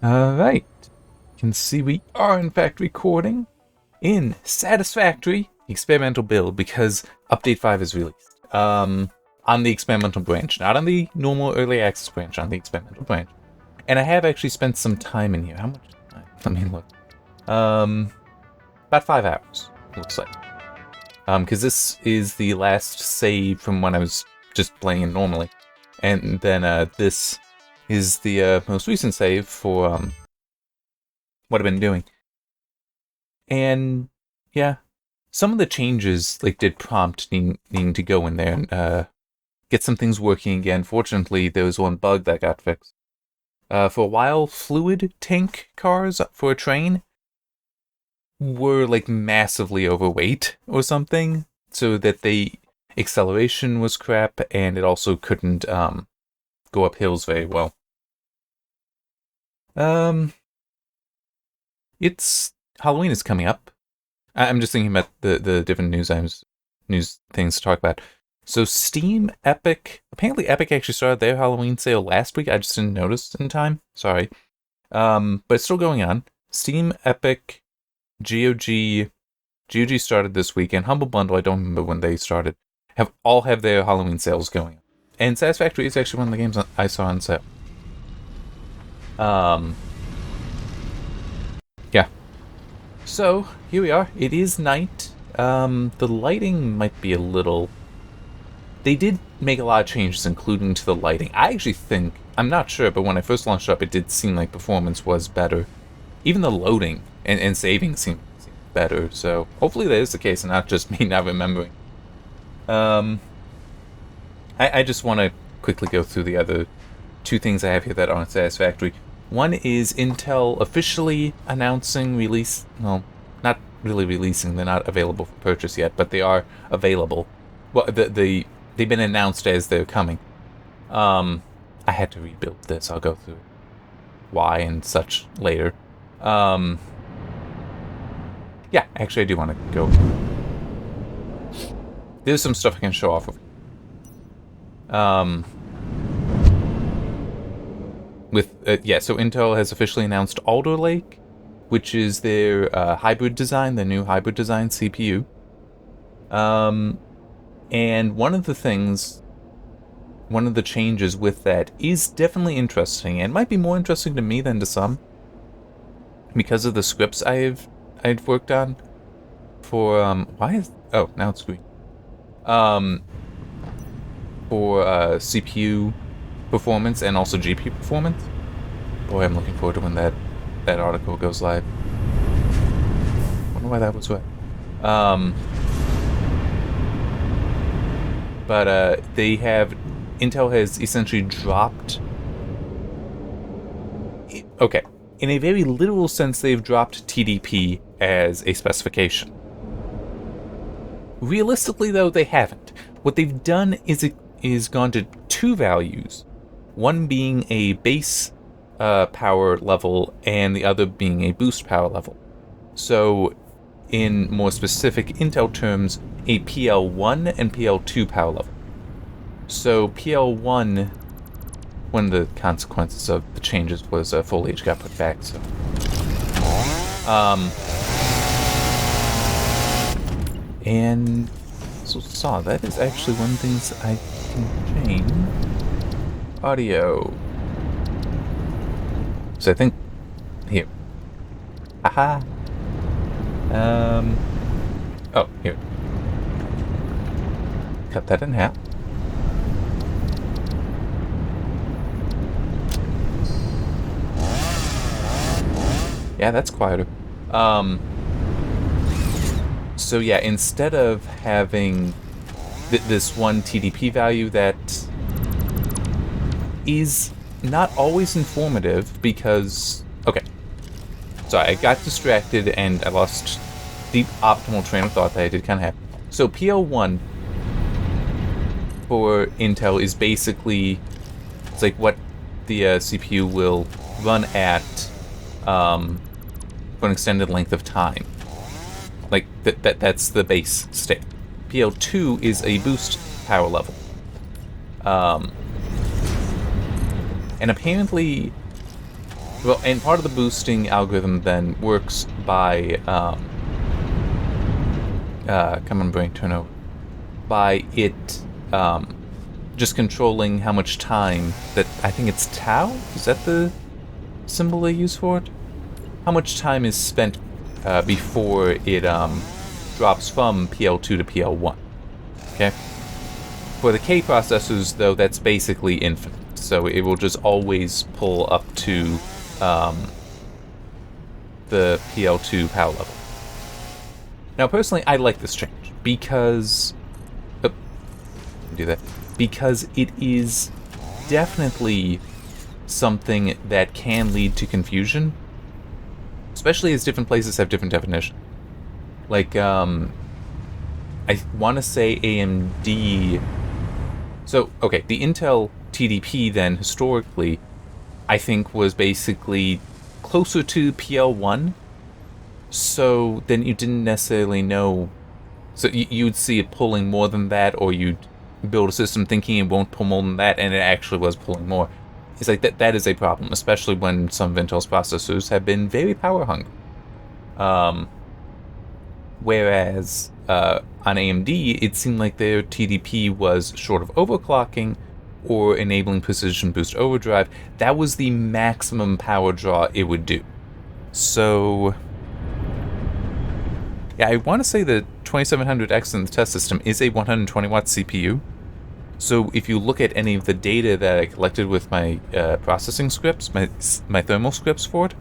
Alright. You can see we are in fact recording in Satisfactory experimental build because update 5 is released. On the experimental branch, not on the normal early access branch, on the experimental branch. And I have actually spent some time in here. How much time? Let me look. About 5 hours, looks like. Because this is the last save from when I was just playing it normally. And then this is the most recent save for what I've been doing. And yeah, some of the changes did prompt needing to go in there and get some things working again. Fortunately, there was one bug that got fixed. For a while, fluid tank cars for a train were massively overweight or something, so that the acceleration was crap, and it also couldn't go up hills very well. It's Halloween is coming up. I'm just thinking about the different news things to talk about. So Steam, Epic, apparently Epic actually started their Halloween sale last week. I just didn't notice in time. Sorry. But it's still going on. Steam, Epic, GOG started this week, and Humble Bundle, I don't remember when they started, all have their Halloween sales going on. And Satisfactory is actually one of the games I saw on sale. Yeah. So, here we are. It is night. The lighting might be a little... They did make a lot of changes, including to the lighting. I actually think, I'm not sure, but when I first launched up, it did seem like performance was better. Even the loading and saving seemed better, so hopefully that is the case and not just me not remembering. I just want to quickly go through the other two things I have here that aren't satisfactory. One is Intel officially announcing release, well, not really releasing, they're not available for purchase yet, but they are available. Well, they've been announced as they're coming. I had to rebuild this, I'll go through why and such later. Yeah, actually I do want to go. There's some stuff I can show off of. So Intel has officially announced Alder Lake, which is their hybrid design, the new hybrid design CPU. And one of the changes with that is definitely interesting, and might be more interesting to me than to some, because of the scripts I'd worked on for now it's green. For CPU performance and also GPU performance. Boy, I'm looking forward to when that article goes live. Wonder why that was right. But Intel has essentially dropped... Okay, in a very literal sense, they've dropped TDP as a specification. Realistically, though, they haven't. What they've done is gone to two values, one being a base power level and the other being a boost power level. So, in more specific Intel terms, a PL1 and PL2 power level. So PL1, one of the consequences of the changes was foliage got put back. So, and so that is actually one of the things I can change. Audio. So I think here. Aha. Oh, here. Cut that in half. Yeah, that's quieter. So yeah, instead of having this one TDP value that is not always informative because... Okay. Sorry, I got distracted and I lost the optimal train of thought that I did kind of have. So PL1 for Intel is basically... It's like what the CPU will run at for an extended length of time. That's the base state. PL2 is a boost power level. And apparently Well, and part of the boosting algorithm then works by, come on, brain turnover, by it, just controlling how much time that, I think it's tau? Is that the symbol they use for it? How much time is spent before it drops from PL2 to PL1. Okay? For the K processors, though, that's basically infinite. So it will just always pull up to the PL2 power level. Now, personally, I like this change because... do that. Because it is definitely something that can lead to confusion, especially as different places have different definitions. Like, I want to say AMD... So, okay, the Intel TDP then, historically, I think was basically closer to PL1, so then you didn't necessarily know... So you'd see it pulling more than that, or you'd build a system thinking it won't pull more than that, and it actually was pulling more. It's like that is a problem, especially when some of Intel's processors have been very power hungry. Whereas on AMD, it seemed like their TDP was short of overclocking or enabling precision boost overdrive. That was the maximum power draw it would do. So, yeah, I want to say the 2700X in the test system is a 120 watt CPU. So if you look at any of the data that I collected with my processing scripts, my thermal scripts for it,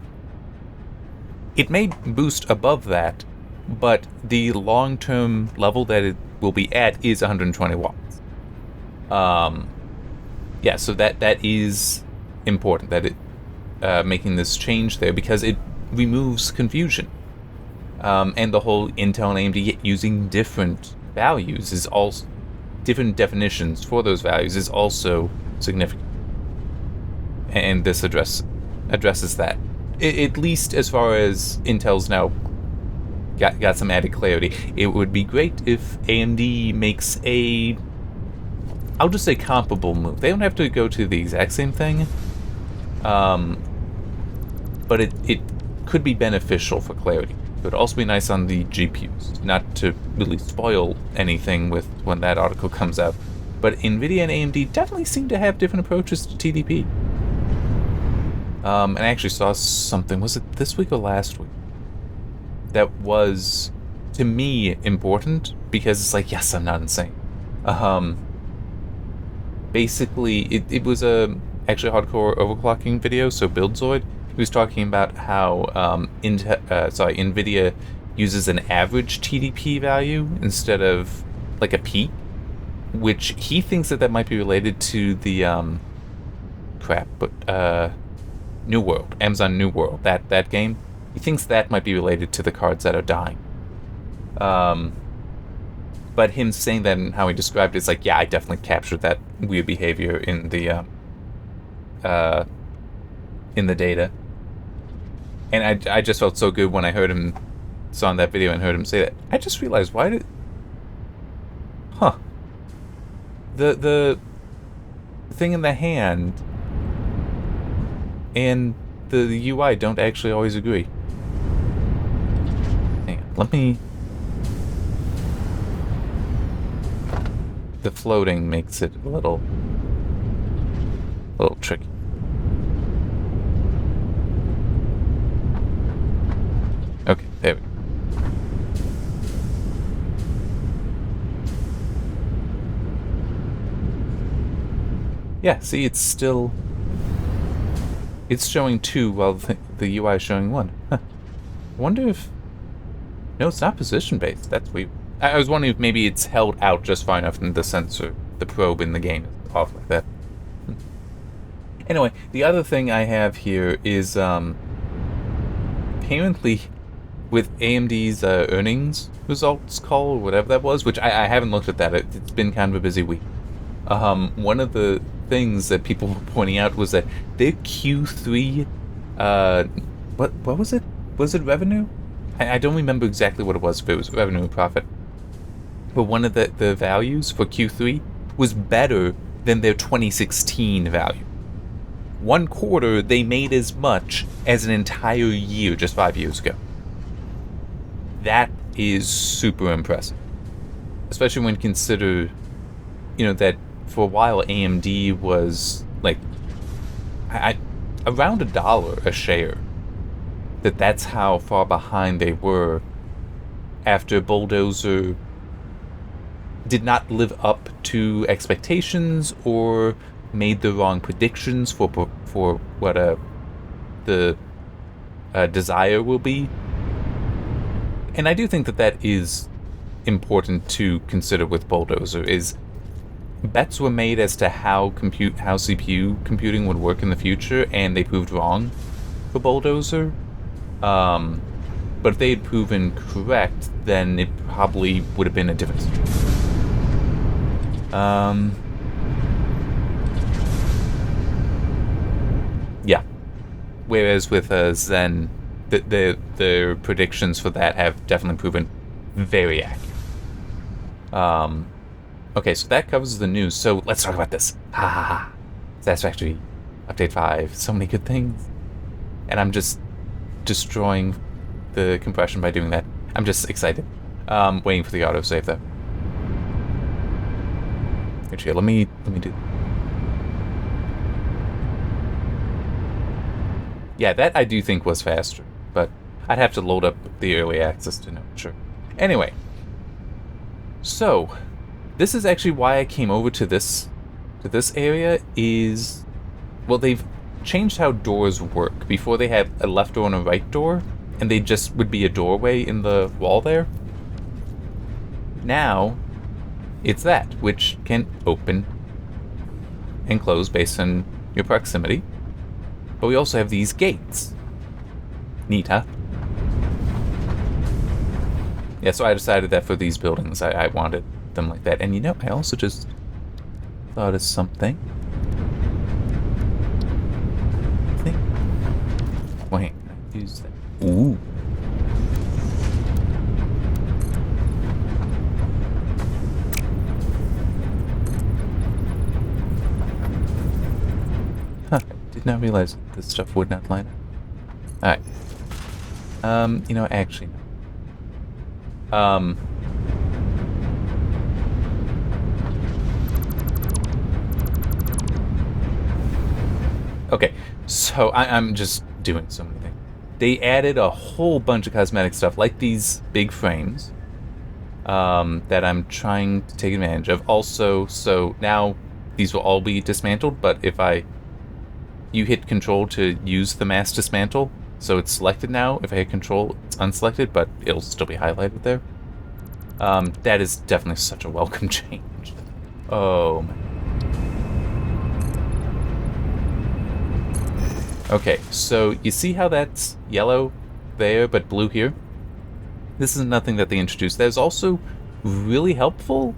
it may boost above that, but the long-term level that it will be at is 120 watts. Yeah, so that is important, that it making this change there, because it removes confusion. And the whole Intel and AMD using different values is also... different definitions for those values is also significant. And this addresses that. At least as far as Intel's now got some added clarity. It would be great if AMD makes a... I'll just say comparable move. They don't have to go to the exact same thing. But it could be beneficial for clarity. It would also be nice on the GPUs, not to really spoil anything with when that article comes out. But NVIDIA and AMD definitely seem to have different approaches to TDP. And I actually saw something, was it this week or last week? That was, to me, important, because it's like, yes, I'm not insane. Basically, it was actually a hardcore overclocking video, so BuildZoid. He was talking about how NVIDIA uses an average TDP value instead of like a peak, which he thinks that might be related to the New World, Amazon New World, that game. He thinks that might be related to the cards that are dying. But him saying that and how he described it, it's like, yeah, I definitely captured that weird behavior in the data. And I just felt so good when I heard him, saw in that video and heard him say that. I just realized, why did... Huh. The thing in the hand and the UI don't actually always agree. Hang on, let me... The floating makes it a little tricky. Okay, there we go. Yeah, see, it's still... It's showing 2 while the UI is showing 1. Huh. I wonder if... No, it's not position-based. That's weird. I was wondering if maybe it's held out just far enough and the sensor, the probe in the game is off like that. Anyway, the other thing I have here is, apparently, with AMD's earnings results call, or whatever that was, which I haven't looked at that, it's been kind of a busy week. One of the things that people were pointing out was that their Q3, what was it? Was it revenue? I don't remember exactly what it was, if it was revenue or profit. But one of the values for Q3 was better than their 2016 value. 1/4, they made as much as an entire year just 5 years ago. That is super impressive. Especially when you consider, that for a while AMD was like around $1 a share. That's how far behind they were after Bulldozer did not live up to expectations or made the wrong predictions for what the desire will be. And I do think that is important to consider with Bulldozer, is bets were made as to how CPU computing would work in the future, and they proved wrong for Bulldozer. But if they had proven correct, then it probably would have been a different situation. Yeah. Whereas with Zen, the predictions for that have definitely proven very accurate. Okay, so that covers the news. So let's talk about this. Satisfactory, Update 5, so many good things. And I'm just destroying the compression by doing that. I'm just excited. Waiting for the autosave though. Actually, let me do. Yeah, that I do think was faster, but I'd have to load up the early access to know. Sure. Anyway, so this is actually why I came over to this area. Is, well, they've changed how doors work. Before they had a left door and a right door, and they just would be a doorway in the wall there. Now, it's that, which can open and close based on your proximity. But we also have these gates. Neat, huh? Yeah, so I decided that for these buildings, I wanted them like that. And I also just thought of something. Wait, can I use that? Ooh. Huh, I did not realize this stuff would not line up. Alright. Actually, no. Okay, so I'm just doing so many things. They added a whole bunch of cosmetic stuff, like these big frames, that I'm trying to take advantage of. Also, so now these will all be dismantled, but if you hit Control to use the mass dismantle, so it's selected now. If I hit Control, it's unselected, but it'll still be highlighted there. That is definitely such a welcome change. Oh, man. Okay, so you see how that's yellow there, but blue here? This is nothing that they introduced. That is also really helpful.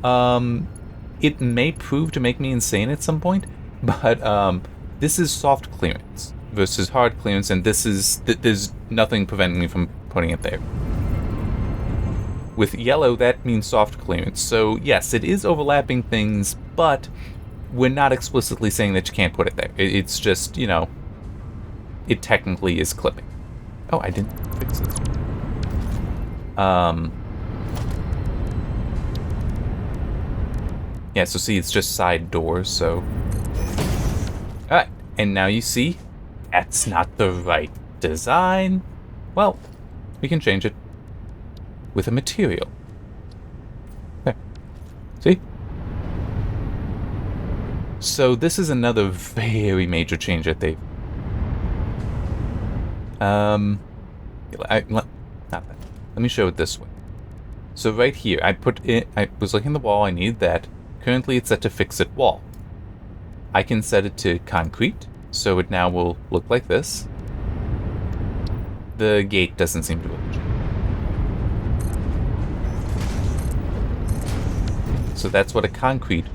It may prove to make me insane at some point, but this is soft clearance versus hard clearance, and there's nothing preventing me from putting it there. With yellow, that means soft clearance. So yes, it is overlapping things, but we're not explicitly saying that you can't put it there. It's just, it technically is clipping. Oh, I didn't fix this. Yeah, so see, it's just side doors, so. Alright, and now you see, that's not the right design. Well, we can change it with a material. There. See? So this is another very major change that they've... not that. Let me show it this way. So right here, I was looking at the wall, I needed that. Currently it's set to fixed wall. I can set it to concrete, so it now will look like this. The gate doesn't seem to work. So that's what a concrete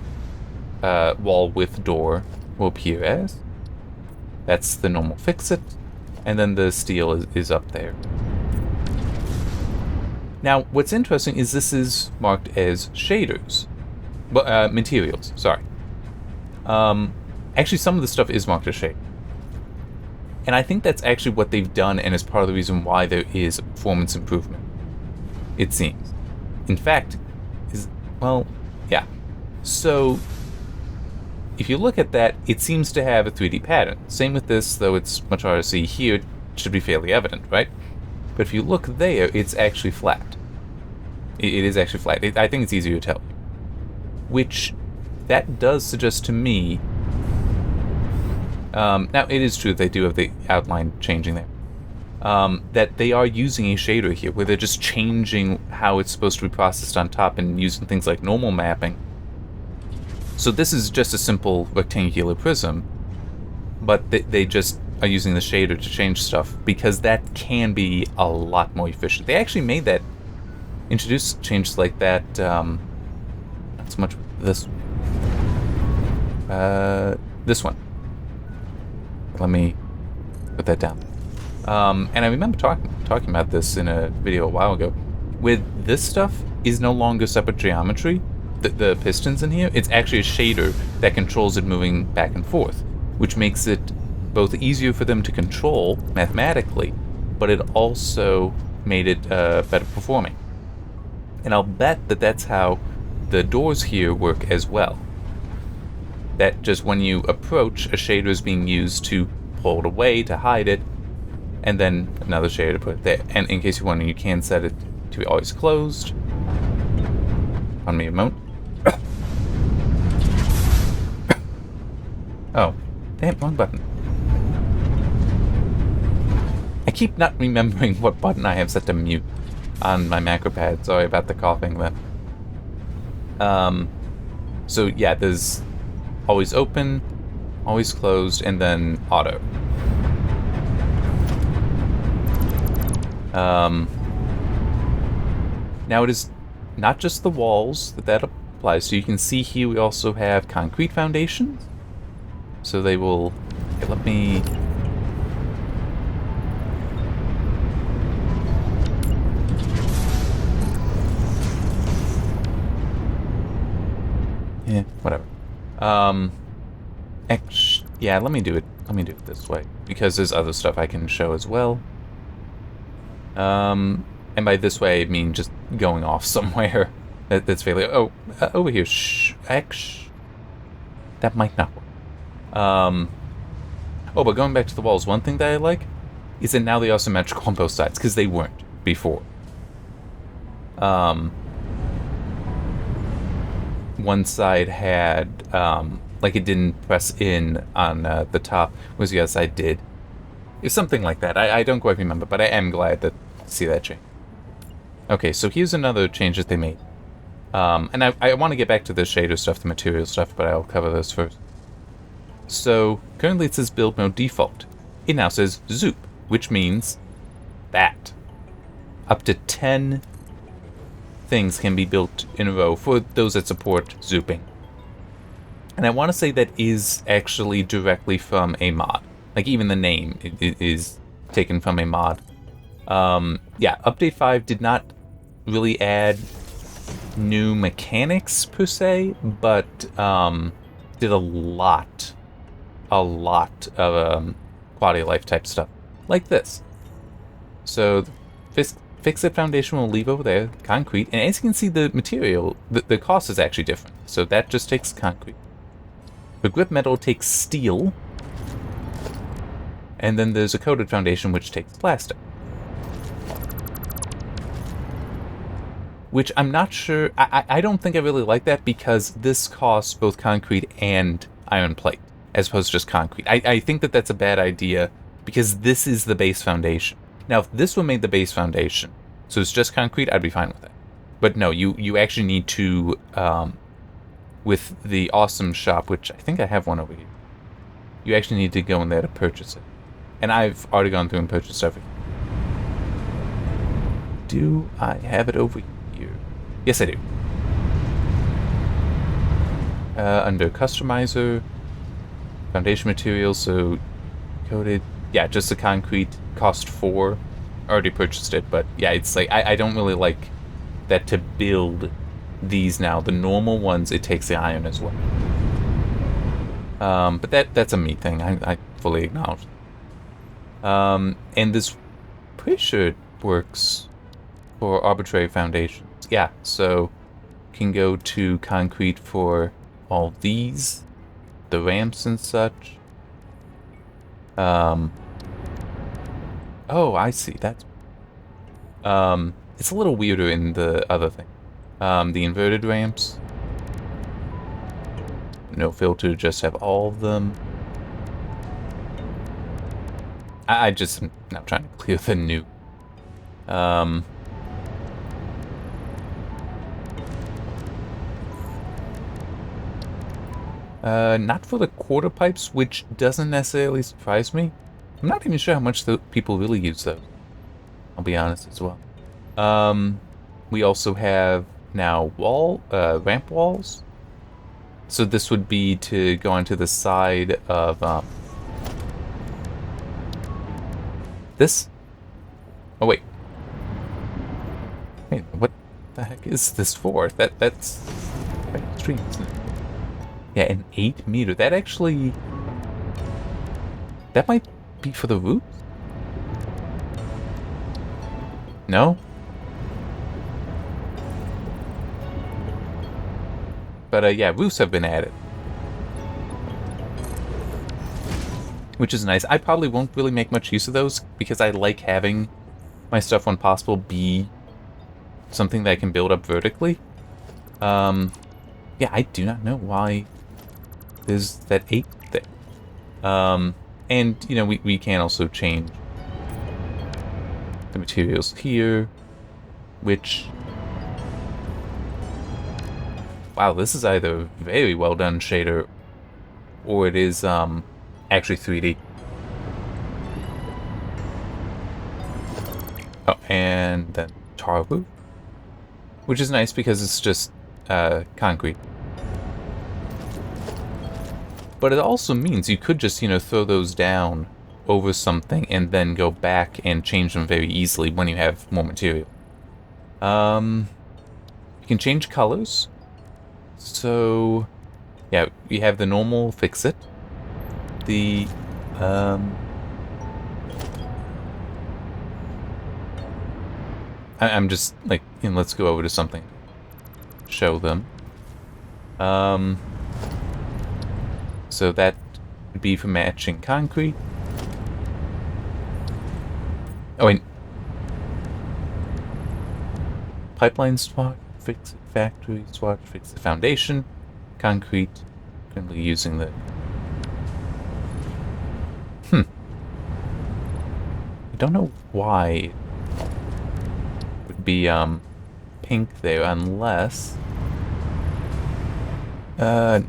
wall with door will appear as. That's the normal fix-it, and then the steel is up there. Now, what's interesting is this is marked as shaders. Materials, sorry. And Actually, some of the stuff is marked as shade. And I think that's actually what they've done, and is part of the reason why there is a performance improvement. It seems. In fact, yeah. So, if you look at that, it seems to have a 3D pattern. Same with this, though it's much harder to see here. It should be fairly evident, right? But if you look there, it's actually flat. It is actually flat. I think it's easier to tell. Which, that does suggest to me... now, it is true they do have the outline changing there. That they are using a shader here, where they're just changing how it's supposed to be processed on top and using things like normal mapping. So this is just a simple rectangular prism, but they just are using the shader to change stuff, because that can be a lot more efficient. They actually made that, introduced changes like that, not so much this one. Let me put that down. And I remember talking about this in a video a while ago. With this stuff is no longer separate geometry. The pistons in here, it's actually a shader that controls it moving back and forth, which makes it both easier for them to control mathematically, but it also made it better performing. And I'll bet that that's how the doors here work as well. That just when you approach, a shader is being used to pull it away, to hide it, and then another shader to put it there. And in case you're wondering, you can set it to be always closed. Pardon me a moment. Oh, damn, wrong button. I keep not remembering what button I have set to mute on my macro pad. Sorry about the coughing then. So yeah, there's always open, always closed, and then auto. Now it is not just the walls that applies. So you can see here we also have concrete foundations. So they will... Okay, let me... Yeah, whatever. Yeah, let me do it. Let me do it this way, because there's other stuff I can show as well. And by this way, I mean just going off somewhere that's fairly... Oh, over here. That might not work. Oh, but going back to the walls, one thing that I like is that now they are symmetrical on both sides, because they weren't before. One side had, like it didn't press in on the top, whereas the other side did. It's something like that. I don't quite remember, but I am glad to see that change. Okay, so here's another change that they made. And I want to get back to the shader stuff, the material stuff, but I'll cover those first. So, currently it says build mode default. It now says zoop, which means that up to 10 things can be built in a row for those that support zooping. And I want to say that is actually directly from a mod. Like, even the name is taken from a mod. Yeah, Update 5 did not really add new mechanics, per se, but did a lot of quality of life type stuff. Like this. So, Fix-It Foundation will leave over there, concrete, and as you can see, the material, the cost is actually different. So that just takes concrete. The grip metal takes steel, and then there's a coated foundation which takes plastic. Which I'm not sure, I don't think I really like that, because this costs both concrete and iron plate, as opposed to just concrete. I think that that's a bad idea, because this is the base foundation. Now, if this were made the base foundation, so it's just concrete, I'd be fine with that. But no, you actually need to, with the awesome shop, which I think I have one over here, you actually need to go in there to purchase it. And I've already gone through and purchased everything. Do I have it over here? Yes, I do. Under Customizer, Foundation Materials, so coated, yeah, just the concrete, cost 4. Already purchased it, but yeah, it's like, I don't really like that to build these now. The normal ones, it takes the iron as well. But that's a me thing. I fully acknowledge. And this pretty sure it works for arbitrary foundations. Yeah, so can go to concrete for all these, the ramps and such. Oh, I see. That's it's a little weirder in the other thing. The inverted ramps. No filter, just have all of them. I just am now trying to clear the new. Not for the quarter pipes, which doesn't necessarily surprise me. I'm not even sure how much the people really use those. I'll be honest as well. We also have now ramp walls. So this would be to go onto the side of, this? Oh, wait. Wait, what the heck is this for? That's quite extreme, isn't it? Yeah, an 8 meter. That actually... That might be for the roofs? No? But, yeah, roofs have been added. Which is nice. I probably won't really make much use of those, because I like having my stuff, when possible, be something that I can build up vertically. Yeah, I do not know why there's that 8 thing. And, you know, we can also change the materials here, which... Wow, this is either a very well done shader, or it is, actually 3D. Oh, and then tar roof, which is nice because it's just concrete. But it also means you could just, you know, throw those down over something and then go back and change them very easily when you have more material. You can change colors. So, yeah, we have the normal fix-it. The, I'm just, like, you know, let's go over to something. Show them. So that would be for matching concrete. Oh, and pipeline swatch, fix it, factory swatch, fix the foundation, concrete. Currently using the... I don't know why it would be pink there, unless that's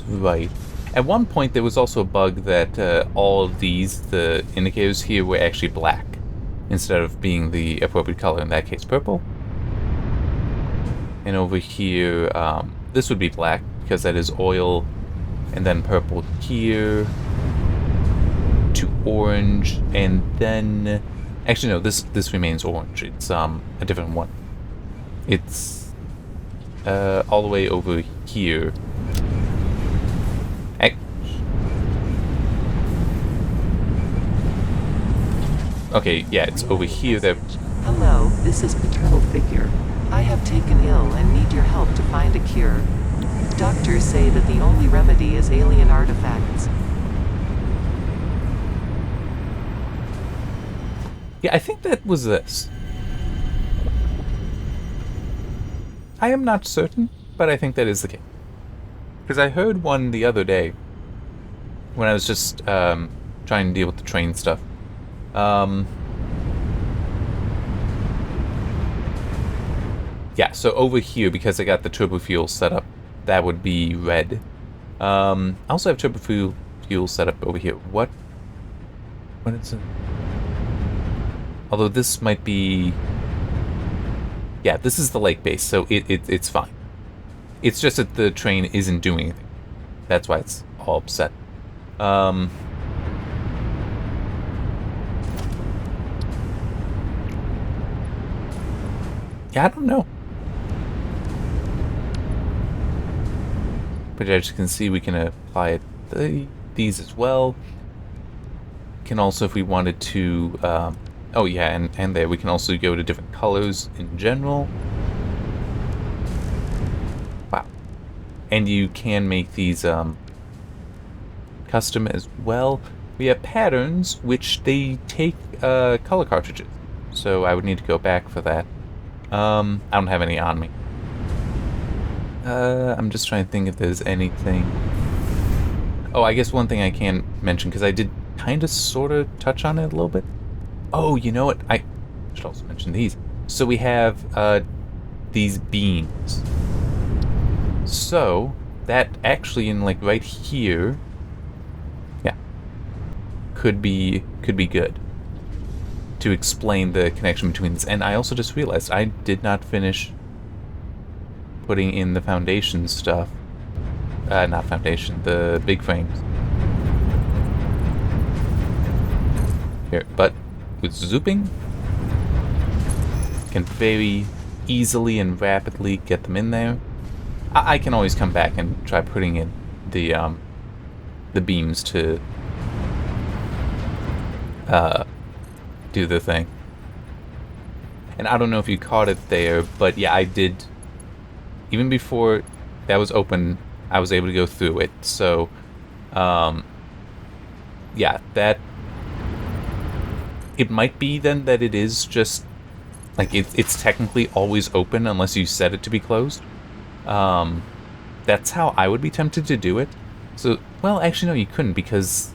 right. At one point there was also a bug that all of these, the indicators here, were actually black instead of being the appropriate color, in that case purple. And over here, this would be black because that is oil, and then purple here to orange, and then actually no, this remains orange. It's a different one. It's all the way over here. Okay, yeah, it's over here that... Hello, this is Patrol Figure. I have taken ill and need your help to find a cure. Doctors say that the only remedy is alien artifacts. Yeah, I think that was this. I am not certain, but I think that is the case. Because I heard one the other day when I was just trying to deal with the train stuff. Yeah, so over here, because I got the turbo fuel set up, that would be red. I also have turbo fuel set up over here. What is it? Although this might be... Yeah, this is the lake base, so it's fine. It's just that the train isn't doing anything. That's why it's all upset. Yeah, I don't know. But as you can see, we can apply it to these as well. Can also, if we wanted to, oh yeah, and there, we can also go to different colors in general. Wow. And you can make these custom as well. We have patterns, which they take color cartridges. So I would need to go back for that. I don't have any on me. I'm just trying to think if there's anything. Oh, I guess one thing I can mention, because I did kind of sort of touch on it a little bit. Oh, you know what? I should also mention these. So we have these beams. So that actually, in like right here, yeah, could be good to explain the connection between this. And I also just realized I did not finish putting in the foundation stuff. Not foundation, the big frames. Here, but with zooping, can very easily and rapidly get them in there. I can always come back and try putting in the beams to do the thing. And I don't know if you caught it there, but yeah, I did. Even before that was open, I was able to go through it. So, yeah, that. It might be then that it is just like it's technically always open unless you set it to be closed. That's how I would be tempted to do it. So, well, actually, no, you couldn't, because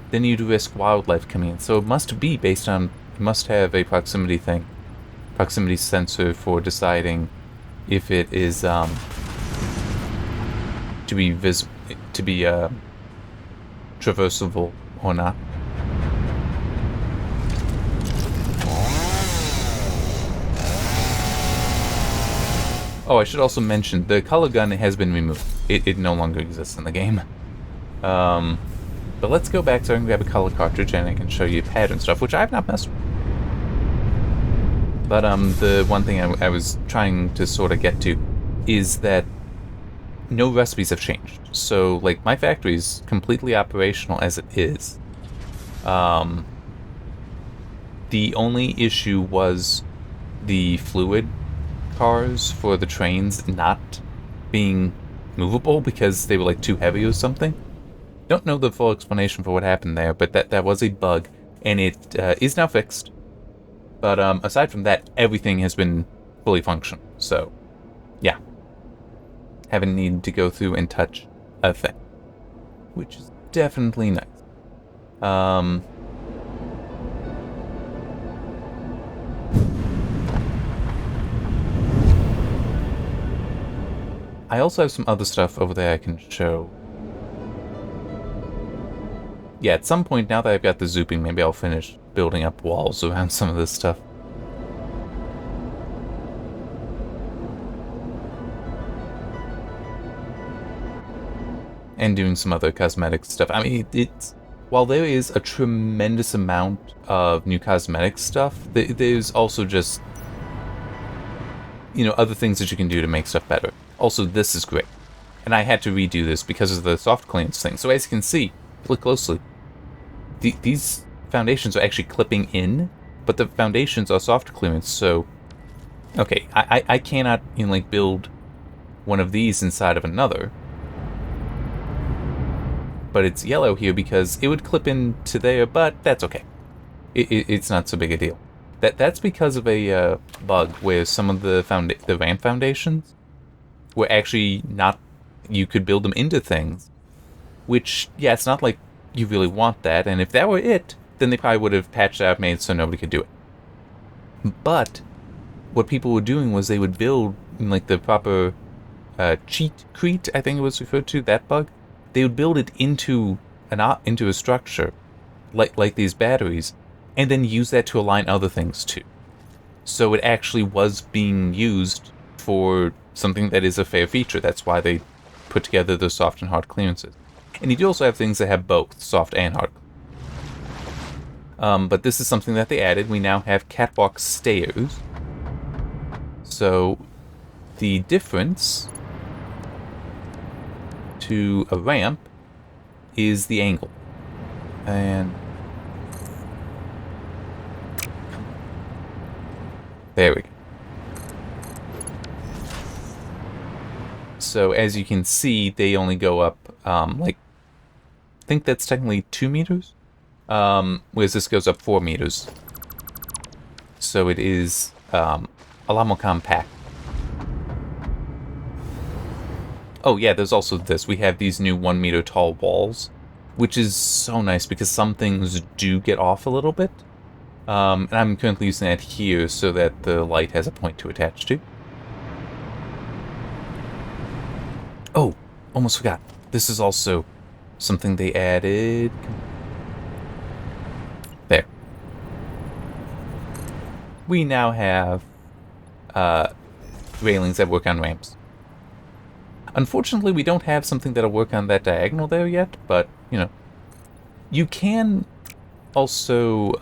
then you'd risk wildlife coming in. So it must be based on, you must have a proximity thing, proximity sensor for deciding if it is to be traversable or not. Oh, I should also mention, the color gun has been removed. It no longer exists in the game. But let's go back so I can grab a color cartridge and I can show you pattern stuff, which I have not messed with. But the one thing I was trying to sort of get to is that no recipes have changed. So, like, my factory is completely operational as it is. The only issue was the fluid cars for the trains not being movable because they were like too heavy or something. Don't know the full explanation for what happened there, but that was a bug, and it is now fixed. But aside from that, everything has been fully functional. So, yeah, haven't needed to go through and touch a thing, which is definitely nice. I also have some other stuff over there I can show. Yeah, at some point, now that I've got the zooping, maybe I'll finish building up walls around some of this stuff. And doing some other cosmetic stuff. I mean, it's while there is a tremendous amount of new cosmetic stuff, there's also just, you know, other things that you can do to make stuff better. Also, this is great. And I had to redo this because of the soft clearance thing. So as you can see, look closely. These foundations are actually clipping in, but the foundations are soft clearance, so... Okay, I cannot, you know, like, build one of these inside of another. But it's yellow here because it would clip into there, but that's okay. It's not so big a deal. That's because of a bug where some of the ramp foundations were actually not... You could build them into things, which, yeah, it's not like you really want that, and if that were it, then they probably would have patched out, made so nobody could do it. But what people were doing was they would build, like, the proper cheatcrete, I think it was referred to, that bug. They would build it into a structure, like these batteries, and then use that to align other things too. So it actually was being used for something that is a fair feature. That's why they put together the soft and hard clearances. And you do also have things that have both soft and hard. But this is something that they added. We now have catwalk stairs. So the difference to a ramp is the angle. And there we go. So as you can see, they only go up, like, I think that's technically 2 meters, whereas this goes up 4 meters. So it is a lot more compact. Oh yeah, there's also this. We have these new 1 meter tall walls, which is so nice because some things do get off a little bit. And I'm currently using that here so that the light has a point to attach to. Oh, almost forgot. This is also something they added. There. We now have railings that work on ramps. Unfortunately, we don't have something that'll work on that diagonal there yet, but, you know. You can also,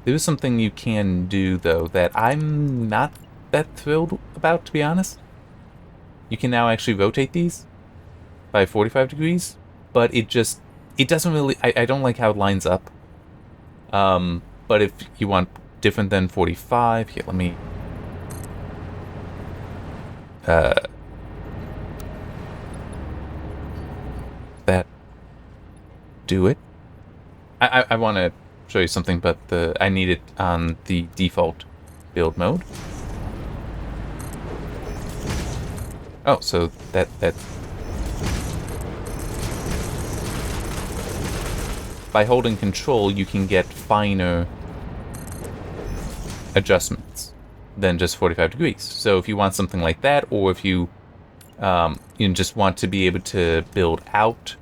there is something you can do, though, that I'm not that thrilled about, to be honest. You can now actually rotate these by 45 degrees, but it doesn't really, I don't like how it lines up. But if you want different than 45, here, let me, that do it. I want to show you something, but I need it on the default build mode. Oh, so that by holding control, you can get finer adjustments than just 45 degrees. So if you want something like that, or if you just want to be able to build out,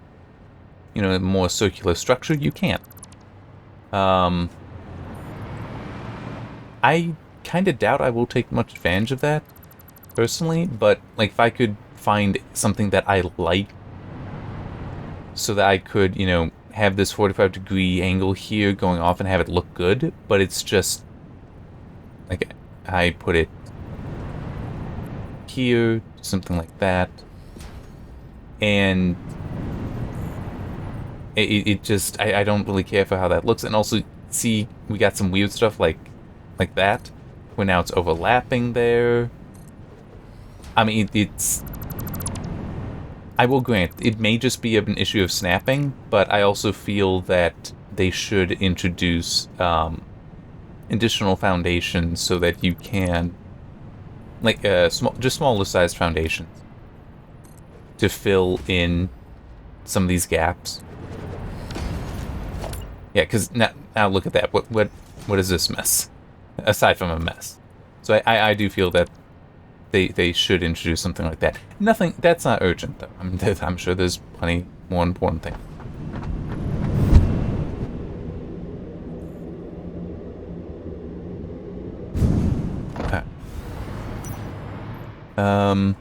you know, a more circular structure, you can. I kind of doubt I will take much advantage of that, personally, but, like, if I could find something that I like, so that I could, you know, have this 45-degree angle here going off and have it look good, but it's just, like, I put it here, something like that, and it just, I don't really care for how that looks. And also, see, we got some weird stuff like that, where now it's overlapping there. I mean, it's, I will grant, it may just be an issue of snapping, but I also feel that they should introduce additional foundations so that you can, like, just smaller sized foundations to fill in some of these gaps. Yeah, because now look at that. What is this mess? Aside from a mess. So I do feel that they should introduce something like that. Nothing, that's not urgent, though. I'm sure there's plenty more important things. Okay. I'm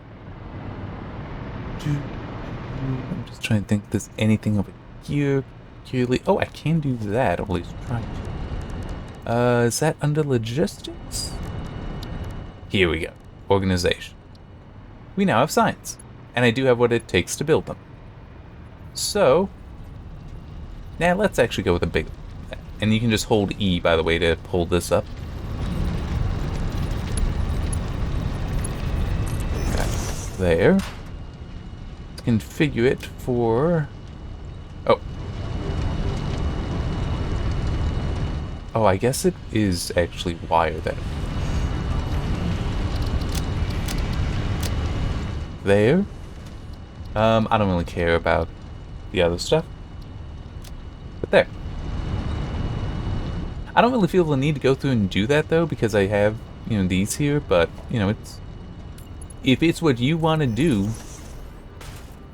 just trying to think if there's anything over here. Oh, I can do that, or at least try to. Is that under logistics? Here we go. Organization. We now have signs, and I do have what it takes to build them. So, now let's actually go with a big one. And you can just hold E, by the way, to pull this up. That's there. Configure it for... Oh, I guess it is actually wired there. There. I don't really care about the other stuff. But there. I don't really feel the need to go through and do that, though, because I have, you know, these here, but, you know, it's... If it's what you want to do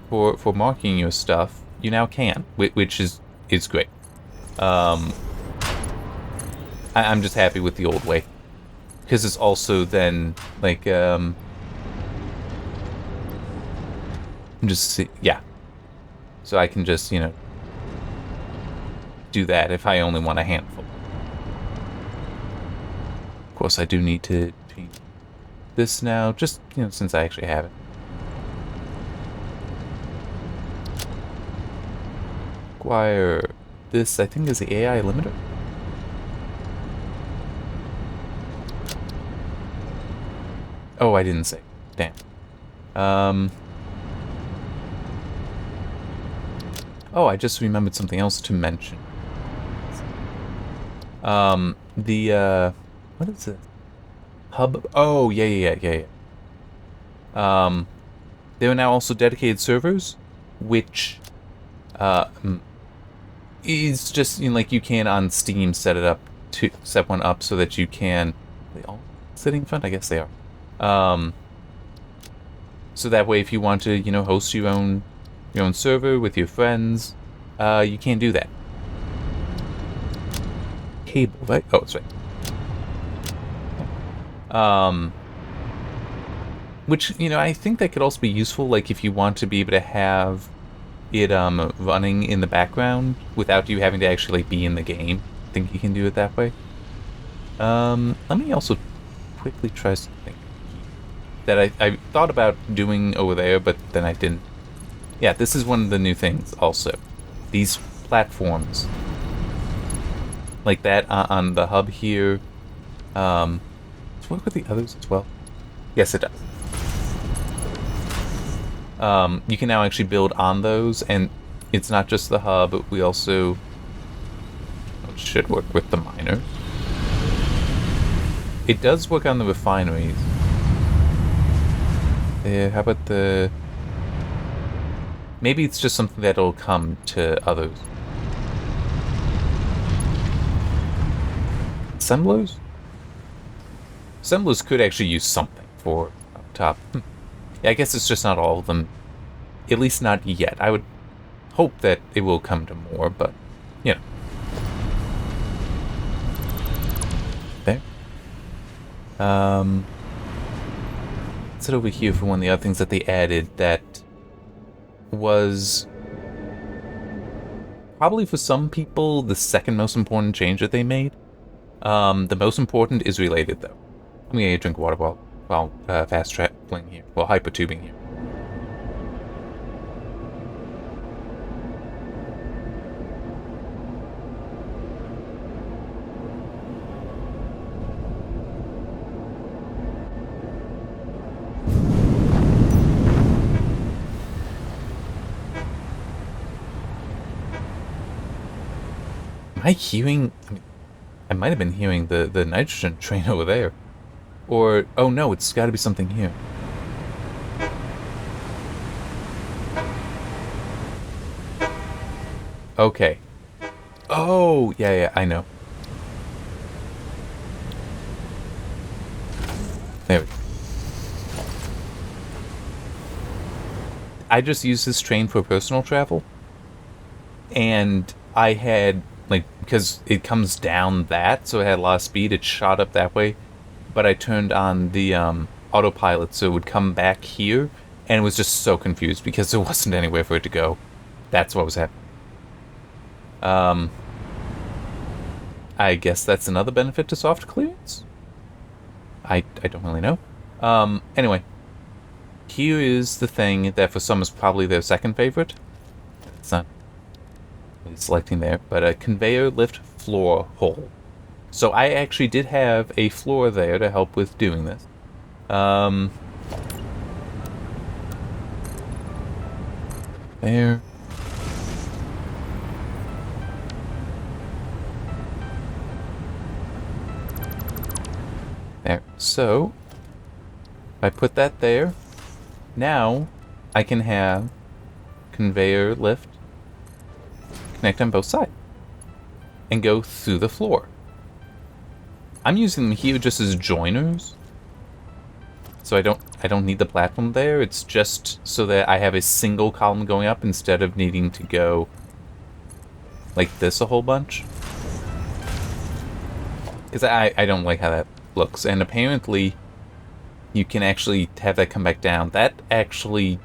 for marking your stuff, you now can, which is great. I'm just happy with the old way. Because it's also then, like, yeah. So I can just, you know, do that if I only want a handful. Of course, I do need to paint this now, just, you know, since I actually have it. require this, I think, is the AI limiter. Oh, I didn't say. Damn. Oh, I just remembered something else to mention. What is it? Hub. Oh, yeah. There are now also dedicated servers, which is just, you know, like, you can on Steam set one up so that you can. Are they all sitting in front? I guess they are. So that way, if you want to, you know, host your own server with your friends, you can do that. Cable, right? Oh, that's right. Which, you know, I think that could also be useful, like, if you want to be able to have it running in the background without you having to actually be in the game. I think you can do it that way. Let me also quickly try something that I thought about doing over there, but then I didn't. Yeah, this is one of the new things also. These platforms. Like that on the hub here. Does it work with the others as well? Yes, it does. You can now actually build on those, and it's not just the hub. We also should work with the miners. It does work on the refineries. How about the... Maybe it's just something that'll come to others. Assemblers? Assemblers could actually use something for up top. Yeah, I guess it's just not all of them. At least not yet. I would hope that it will come to more, but, you know. There. Let's sit over here for one of the other things that they added that was probably for some people the second most important change that they made. The most important is related, though. Let me drink water while fast traveling here. Well, hypertubing here. Am I hearing... I might have been hearing the nitrogen train over there. Or... Oh no, it's gotta be something here. Okay. Oh, yeah, I know. There we go. I just used this train for personal travel. And I had... like, because it comes down that, so it had a lot of speed, it shot up that way. But I turned on the autopilot so it would come back here, and it was just so confused because there wasn't anywhere for it to go. That's what was happening. I guess that's another benefit to soft clearance? I don't really know. Anyway. Here is the thing that for some is probably their second favorite. It's not selecting there, but a conveyor lift floor hole. So I actually did have a floor there to help with doing this. There. There. So, if I put that there, now I can have conveyor lift connect on both sides and go through the floor. I'm using them here just as joiners, so I don't need the platform there. It's just so that I have a single column going up instead of needing to go like this a whole bunch, because I don't like how that looks. And apparently you can actually have that come back down. That actually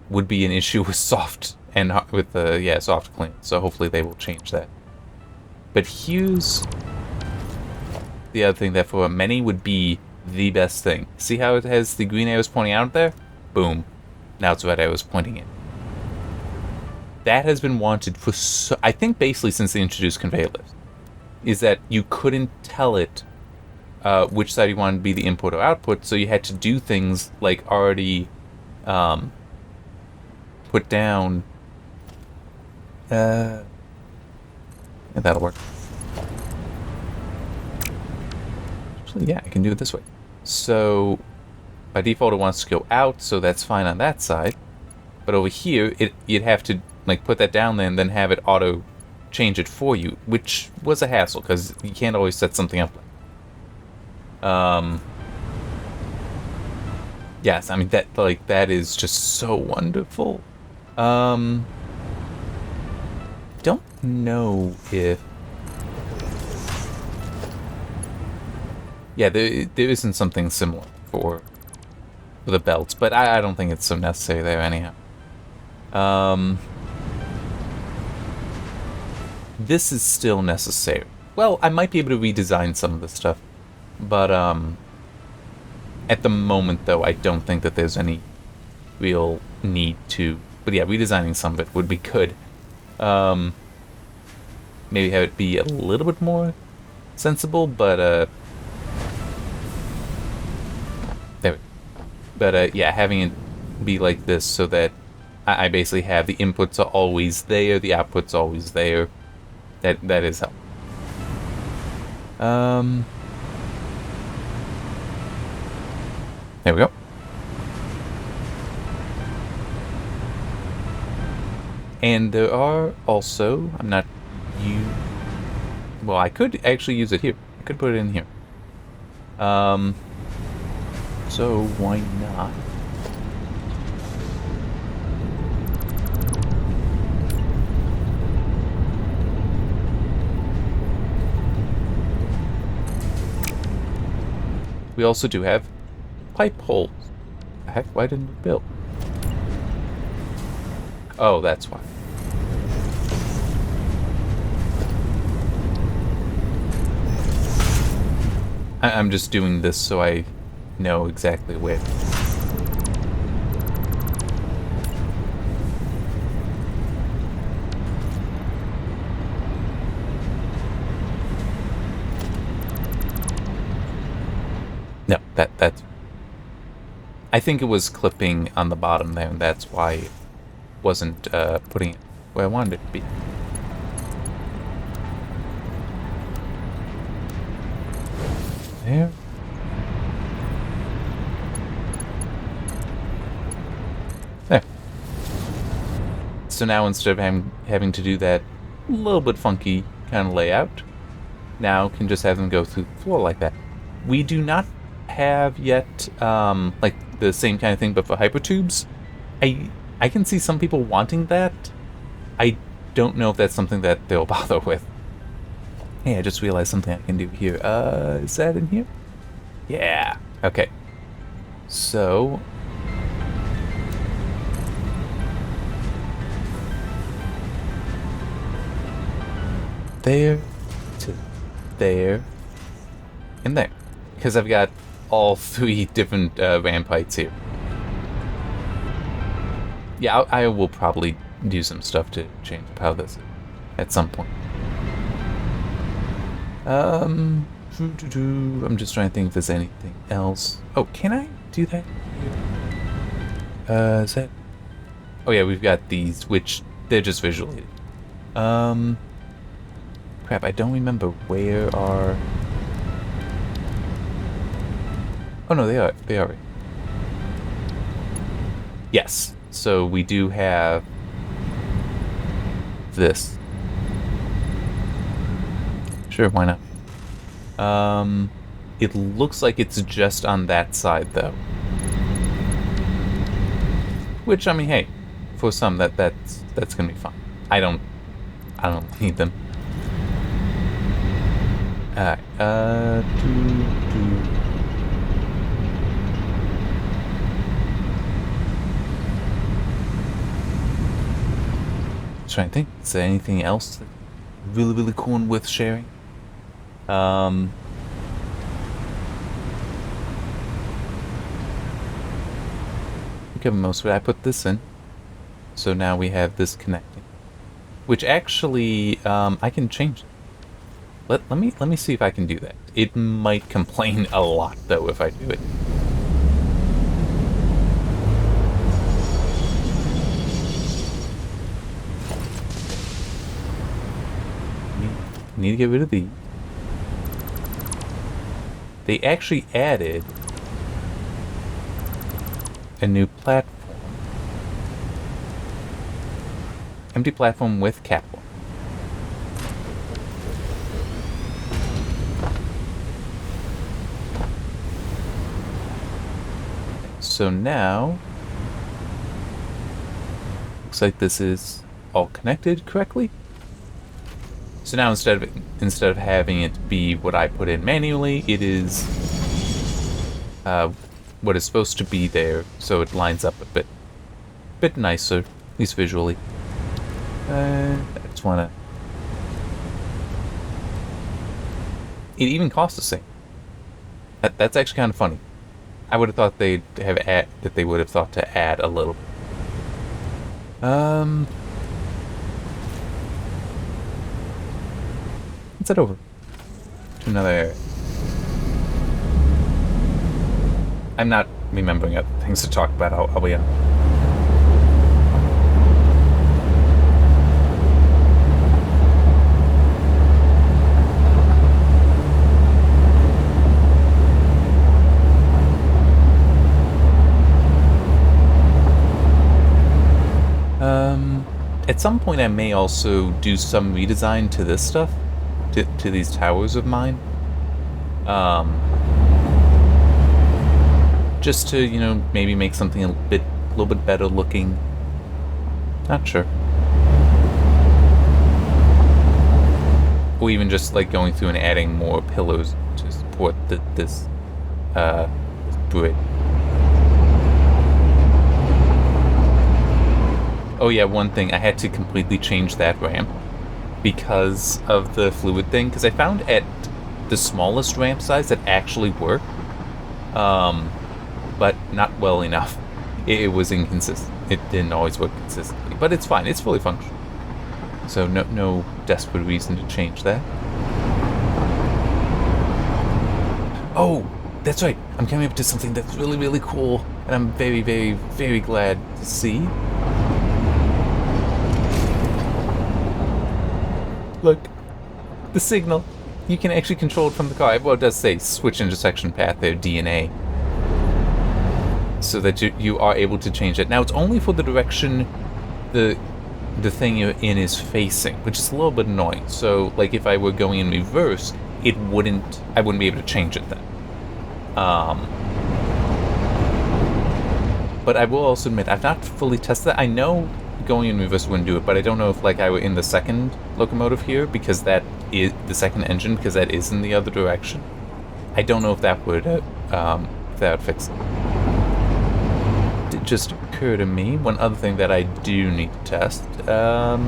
would be an issue with soft and with the soft clean, so hopefully they will change that. But here's the other thing that for many would be the best thing. See how it has the green arrows pointing out there? Boom. Now it's red arrows pointing in. that has been wanted for I think basically since they introduced conveyor lifts, is that you couldn't tell it which side you wanted to be the input or output, so you had to do things like already put down. Yeah, that'll work. Actually, yeah, I can do it this way. So by default, it wants to go out, so that's fine on that side. But over here, you'd have to like put that down there and then have it auto change it for you, which was a hassle because you can't always set something up. Yes, I mean that is just so wonderful. Don't know if. Yeah, there isn't something similar for the belts, but I don't think it's so necessary there anyhow. This is still necessary. Well, I might be able to redesign some of this stuff, but at the moment though, I don't think that there's any real need to. But yeah, redesigning some of it would be good. Maybe have it be a little bit more sensible, but there. But yeah, having it be like this so that I basically have the inputs are always there, the outputs always there. That is helpful. There we go. And there are also, well, I could actually use it here. I could put it in here. So why not? We also do have pipe holes. Heck, why didn't we build? Oh, that's why. I'm just doing this so I know exactly where. No, that's. I think it was clipping on the bottom there, and that's why it wasn't putting it where I wanted it to be. There. There. So now instead of having to do that little bit funky kind of layout, now can just have them go through the floor like that. We do not have yet like the same kind of thing but for hypertubes. I can see some people wanting that. I don't know if that's something that they'll bother with. Hey, I just realized something I can do here. Is that in here? Yeah. Okay. So there to there and there. Because I've got all three different ramp heights here. Yeah, I will probably do some stuff to change up how this is at some point. I'm just trying to think if there's anything else. Oh, can I do that? Is that? Oh yeah, we've got these, which they're just visually. Crap, I don't remember where are. Oh no, they are. They are. Yes. So we do have this. Sure, why not? It looks like it's just on that side though. Which, I mean, hey, for some that's gonna be fine. I don't need them. Alright, trying to think, is there anything else that's really, really cool and worth sharing? I think of most of it. I put this in, so now we have this connecting. which actually I can change. Let me see if I can do that. It might complain a lot though if I do it. Need to get rid of these. They actually added a new platform. Empty platform with catwalk. So now, looks like this is all connected correctly. So now instead of having it be what I put in manually, it is what is supposed to be there, so it lines up a bit nicer, at least visually. I just wanna. It even costs the same. That's actually kind of funny. I would have thought they'd have that they would have thought to add a little. Let's head over to another area. I'm not remembering other things to talk about. I'll be honest. At some point I may also do some redesign to this stuff, to these towers of mine. Just to, you know, maybe make something a little bit better looking. Not sure. Or even just like going through and adding more pillars to support this bridge. Oh yeah, one thing, I had to completely change that ramp because of the fluid thing, because I found at the smallest ramp size that actually worked, but not well enough. It was inconsistent. It didn't always work consistently, but it's fine. It's fully functional. So no desperate reason to change that. Oh, that's right. I'm coming up to something that's really, really cool, and I'm very, very, very glad to see. Look, the signal. You can actually control it from the car. Well, it does say switch intersection path there, DNA. So that you are able to change it. Now, it's only for the direction the thing you're in is facing, which is a little bit annoying. So, like, if I were going in reverse, I wouldn't be able to change it then. But I will also admit, I've not fully tested that. I know going in reverse wouldn't do it, but I don't know if like I were in the second locomotive here, because that is the second engine, because that is in the other direction. I don't know if that would fix it. It just occurred to me one other thing that I do need to test. Yeah,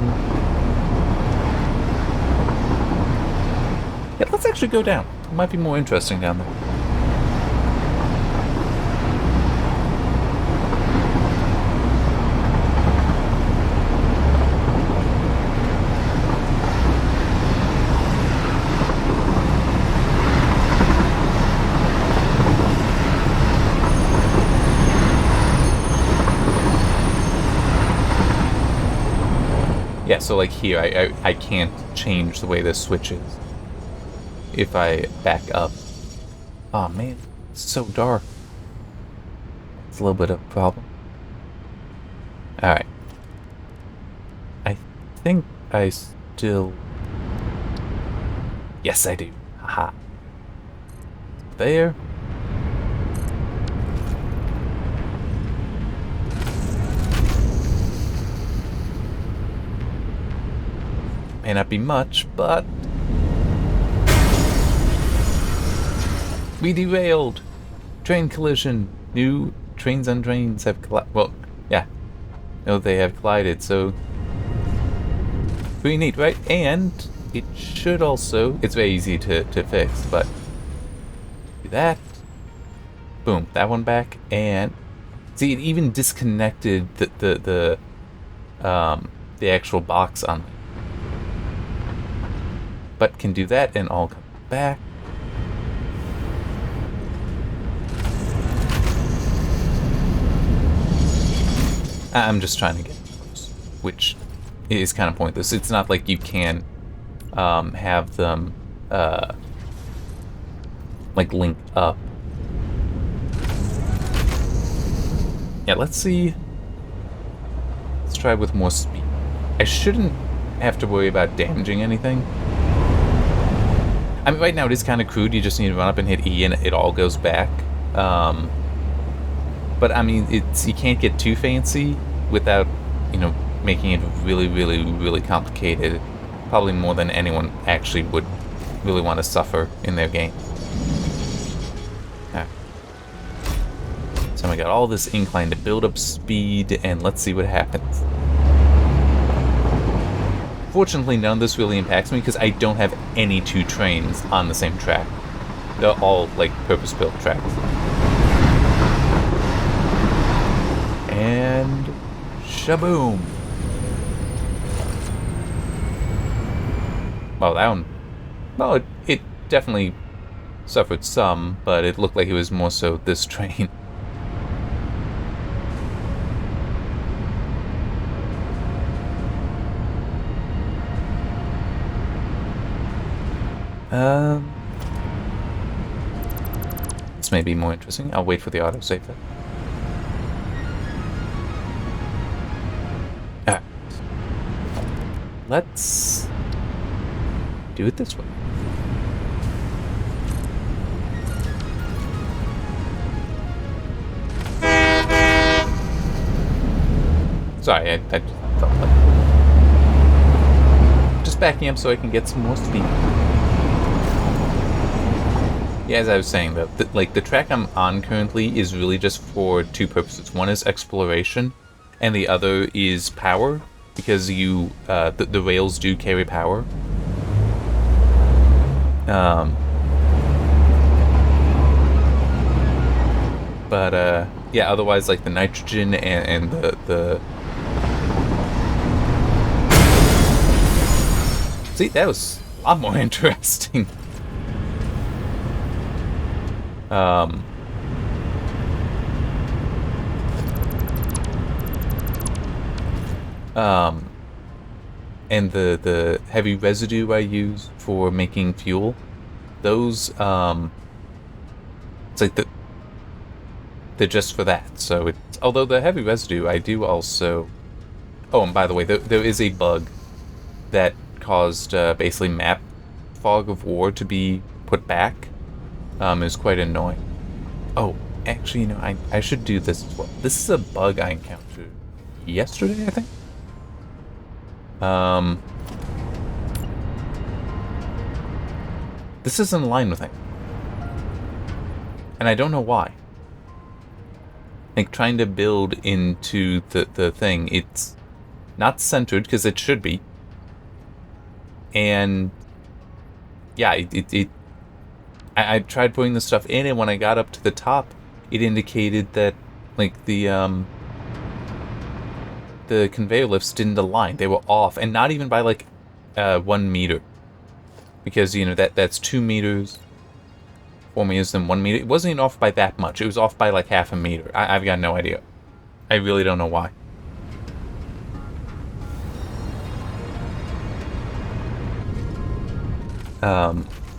let's actually go down. It might be more interesting down there. Yeah, so like here, I can't change the way this switches if I back up. Oh man, it's so dark. It's a little bit of a problem. Alright. I think I still... Yes, I do. Haha. There. May not be much, but... We derailed! Train collision! New trains on trains have collided. Well, yeah. No, they have collided, so... Pretty neat, right? And it should also... It's very easy to fix, but... Do that. Boom, that one back, and... See, it even disconnected the actual box on but can do that and I'll come back. I'm just trying to get close, which is kind of pointless. It's not like you can have them like link up. Yeah, let's see. Let's try with more speed. I shouldn't have to worry about damaging anything. I mean, right now it is kind of crude. You just need to run up and hit E and it all goes back. But I mean, you can't get too fancy without, you know, making it really, really, really complicated. Probably more than anyone actually would really want to suffer in their game. Alright. So we got all this incline to build up speed, and let's see what happens. Fortunately, none of this really impacts me because I don't have any two trains on the same track. They're all, like, purpose-built tracks. And shaboom. Well, that one... Well, it definitely suffered some, but it looked like it was more so this train. This may be more interesting. I'll wait for the autosave. Alright. Let's do it this way. Sorry, I felt like just backing up so I can get some more speed. Yeah, as I was saying, the track I'm on currently is really just for two purposes. One is exploration, and the other is power, because the rails do carry power. Yeah, otherwise, like the nitrogen and the See, that was a lot more interesting. And the heavy residue I use for making fuel, those, it's like they're just for that. So it's, although the heavy residue, I do also, oh, and by the way, there is a bug that caused basically map fog of war to be put back. It was quite annoying. Oh, actually, you know, I should do this as well. This is a bug I encountered yesterday, I think. This is in line with it. And I don't know why. Like, trying to build into the thing, it's not centered, because it should be. And yeah, I tried putting the stuff in, and when I got up to the top, it indicated that, like, the conveyor lifts didn't align. They were off, and not even by, like, 1 meter. Because, you know, that's 2 meters, 4 meters, then 1 meter. It wasn't even off by that much. It was off by, like, half a meter. I've got no idea. I really don't know why.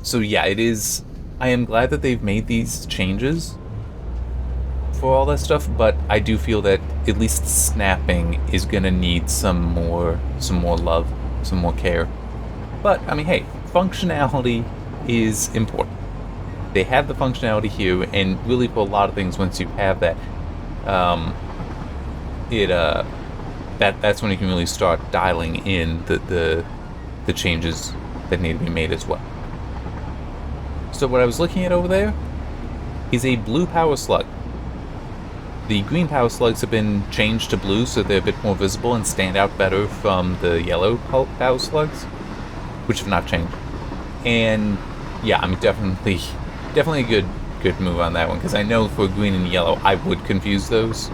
So yeah, it is... I am glad that they've made these changes for all that stuff, but I do feel that at least snapping is gonna need some more love, some more care. But, I mean, hey, functionality is important. They have the functionality here, and really for a lot of things, once you have that, that's when you can really start dialing in the changes that need to be made as well. So what I was looking at over there is a blue power slug. The green power slugs have been changed to blue so they're a bit more visible and stand out better from the yellow power slugs, which have not changed. And yeah, I mean, definitely a good move on that one, because I know for green and yellow I would confuse those.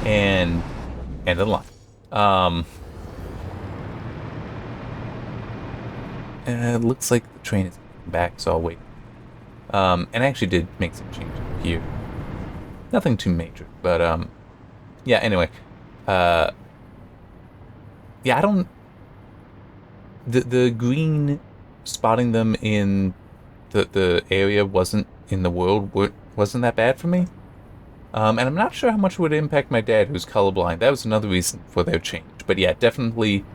And the line. Looks like the train is back, so I'll wait. And I actually did make some changes here. Nothing too major, but, yeah, anyway. Yeah, I don't... The green spotting them in the area wasn't in the world, wasn't that bad for me. And I'm not sure how much it would impact my dad, who's colorblind. That was another reason for their change. But yeah, definitely...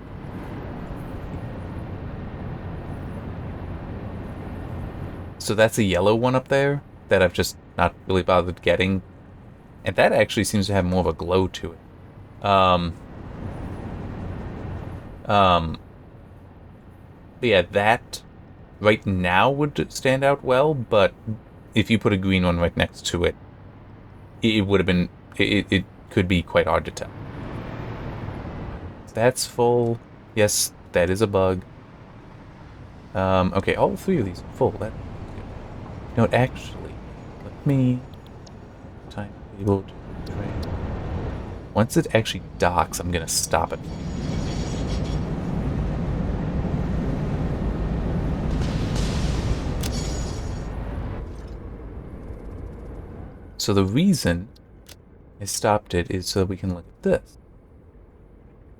So that's a yellow one up there that I've just not really bothered getting. And that actually seems to have more of a glow to it. But yeah, that right now would stand out well, but if you put a green one right next to it, it would have been, it could be quite hard to tell. That's full. Yes, that is a bug. Okay, all three of these are full. That, no, actually, let me timetable to train. Once it actually docks, I'm gonna stop it. So the reason I stopped it is so we can look at this.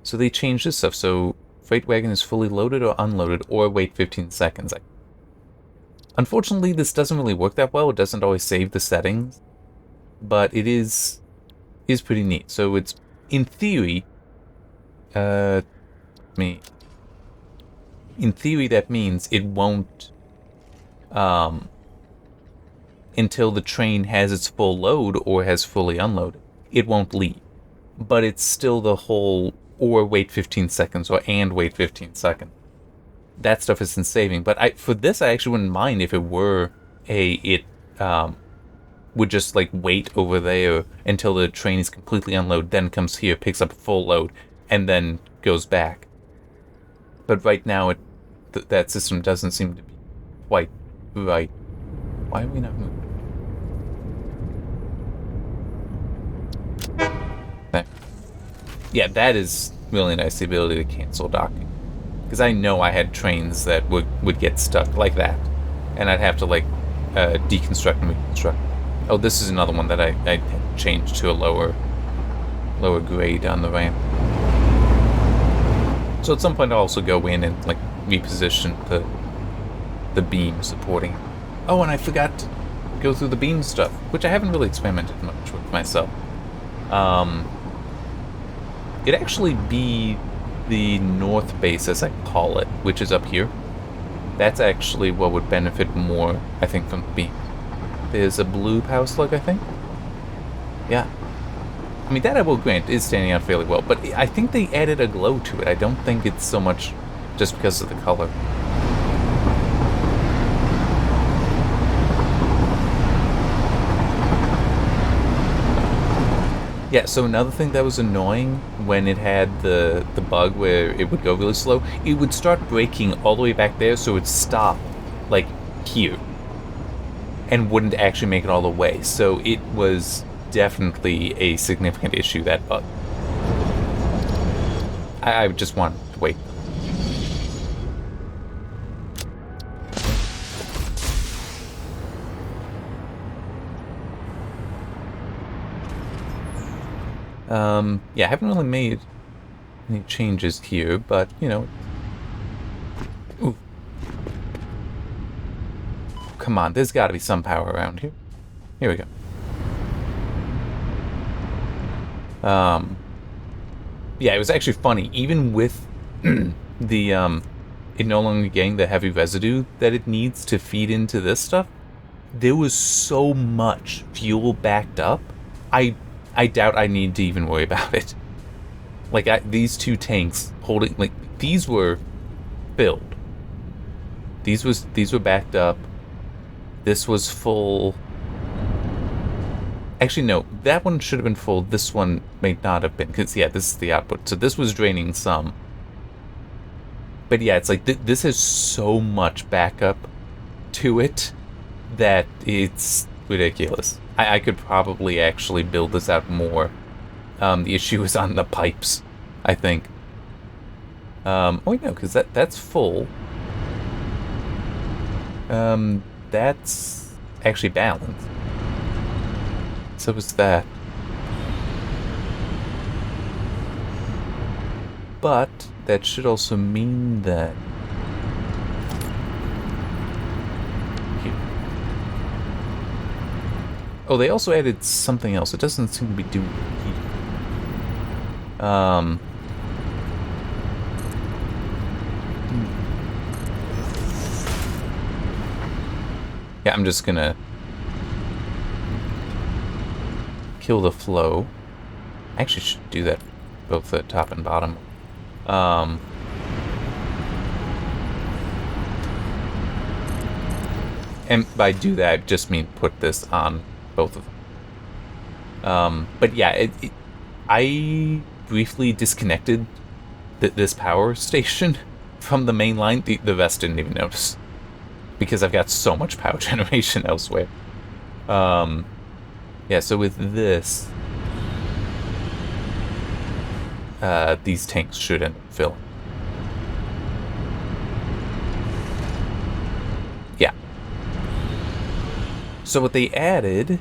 So they changed this stuff. So freight wagon is fully loaded or unloaded, or wait 15 seconds. Unfortunately, this doesn't really work that well. It doesn't always save the settings, but it is pretty neat. So it's, in theory, in theory that means it won't, until the train has its full load or has fully unloaded, it won't leave. But it's still the whole, or wait 15 seconds, or and wait 15 seconds. That stuff isn't saving. But for this, I actually wouldn't mind if it were it would just like wait over there until the train is completely unloaded, then comes here, picks up a full load, and then goes back. But right now, that system doesn't seem to be quite right. Why are we not moving? Okay. Yeah, that is really nice, the ability to cancel docking. Because I know I had trains that would get stuck like that. And I'd have to, like, deconstruct and reconstruct. Oh, this is another one that I had changed to a lower grade on the ramp. So at some point I'll also go in and, like, reposition the beam supporting. Oh, and I forgot to go through the beam stuff, which I haven't really experimented much with myself. It'd actually be the north base, as I call it, which is up here. That's actually what would benefit more, I think, from the beam. There's a blue power slug, I think? Yeah. I mean, that I will grant is standing out fairly well, but I think they added a glow to it. I don't think it's so much just because of the color. Yeah, so another thing that was annoying when it had the bug where it would go really slow, it would start braking all the way back there, so it would stop, like, here. And wouldn't actually make it all the way. So it was definitely a significant issue, that bug. I just wanted to wait. Yeah, I haven't really made any changes here, but, you know. Ooh. Come on, there's gotta be some power around here. Here we go. Yeah, it was actually funny. Even with the, it no longer getting the heavy residue that it needs to feed into this stuff, there was so much fuel backed up, I doubt I need to even worry about it. Like, these two tanks holding, like, these were filled. These were backed up. This was full. Actually, no, that one should have been full. This one may not have been, because, yeah, this is the output. So this was draining some. But yeah, it's like, this has so much backup to it that it's ridiculous. I could probably actually build this out more. The issue is on the pipes, I think. Oh wait, no, because that's full. That's actually balanced. So is that. But that should also mean that here. Oh, they also added something else. It doesn't seem to be doing it here. Yeah, I'm just gonna kill the flow. I actually should do that both the top and bottom. And by do that, I just mean put this on both of them. But yeah, I briefly disconnected this power station from the main line. The vest didn't even notice because I've got so much power generation elsewhere. Yeah, so with this, these tanks should end up filling. Yeah. So what they added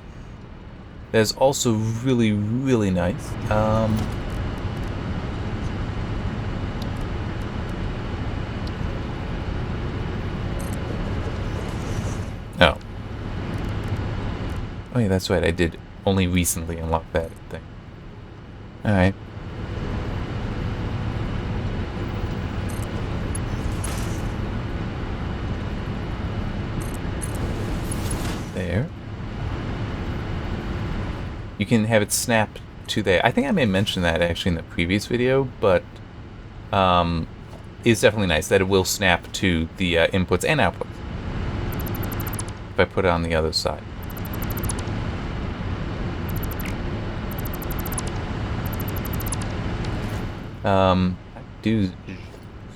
that is also really, really nice. Oh. Oh yeah, that's right. I did only recently unlock that thing. Alright. There. You can have it snap to there. I think I may have mentioned that actually in the previous video, but it's definitely nice that it will snap to the inputs and outputs. If I put it on the other side. I do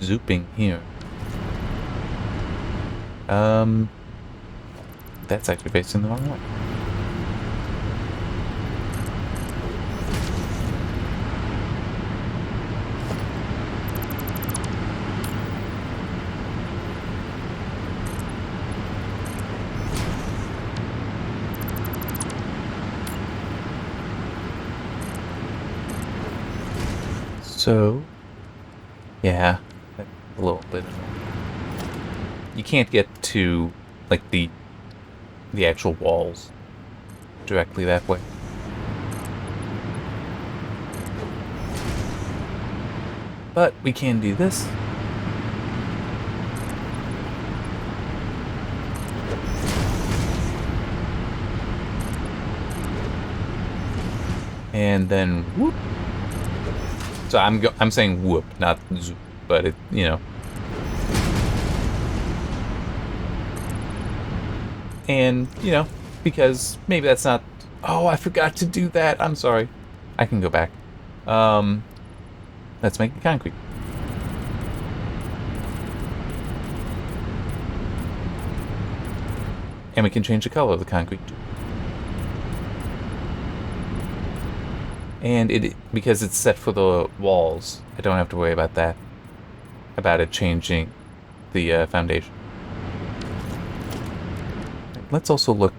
zooping here. That's actually facing the wrong way. So, yeah, a little bit. You can't get to like the actual walls directly that way. But we can do this. And then whoop. So I'm saying whoop, not zoop, but it, you know. And, you know, because maybe that's not... Oh, I forgot to do that. I'm sorry. I can go back. Let's make the concrete. And we can change the color of the concrete. And because it's set for the walls, I don't have to worry about that. About it changing the foundation. Let's also look.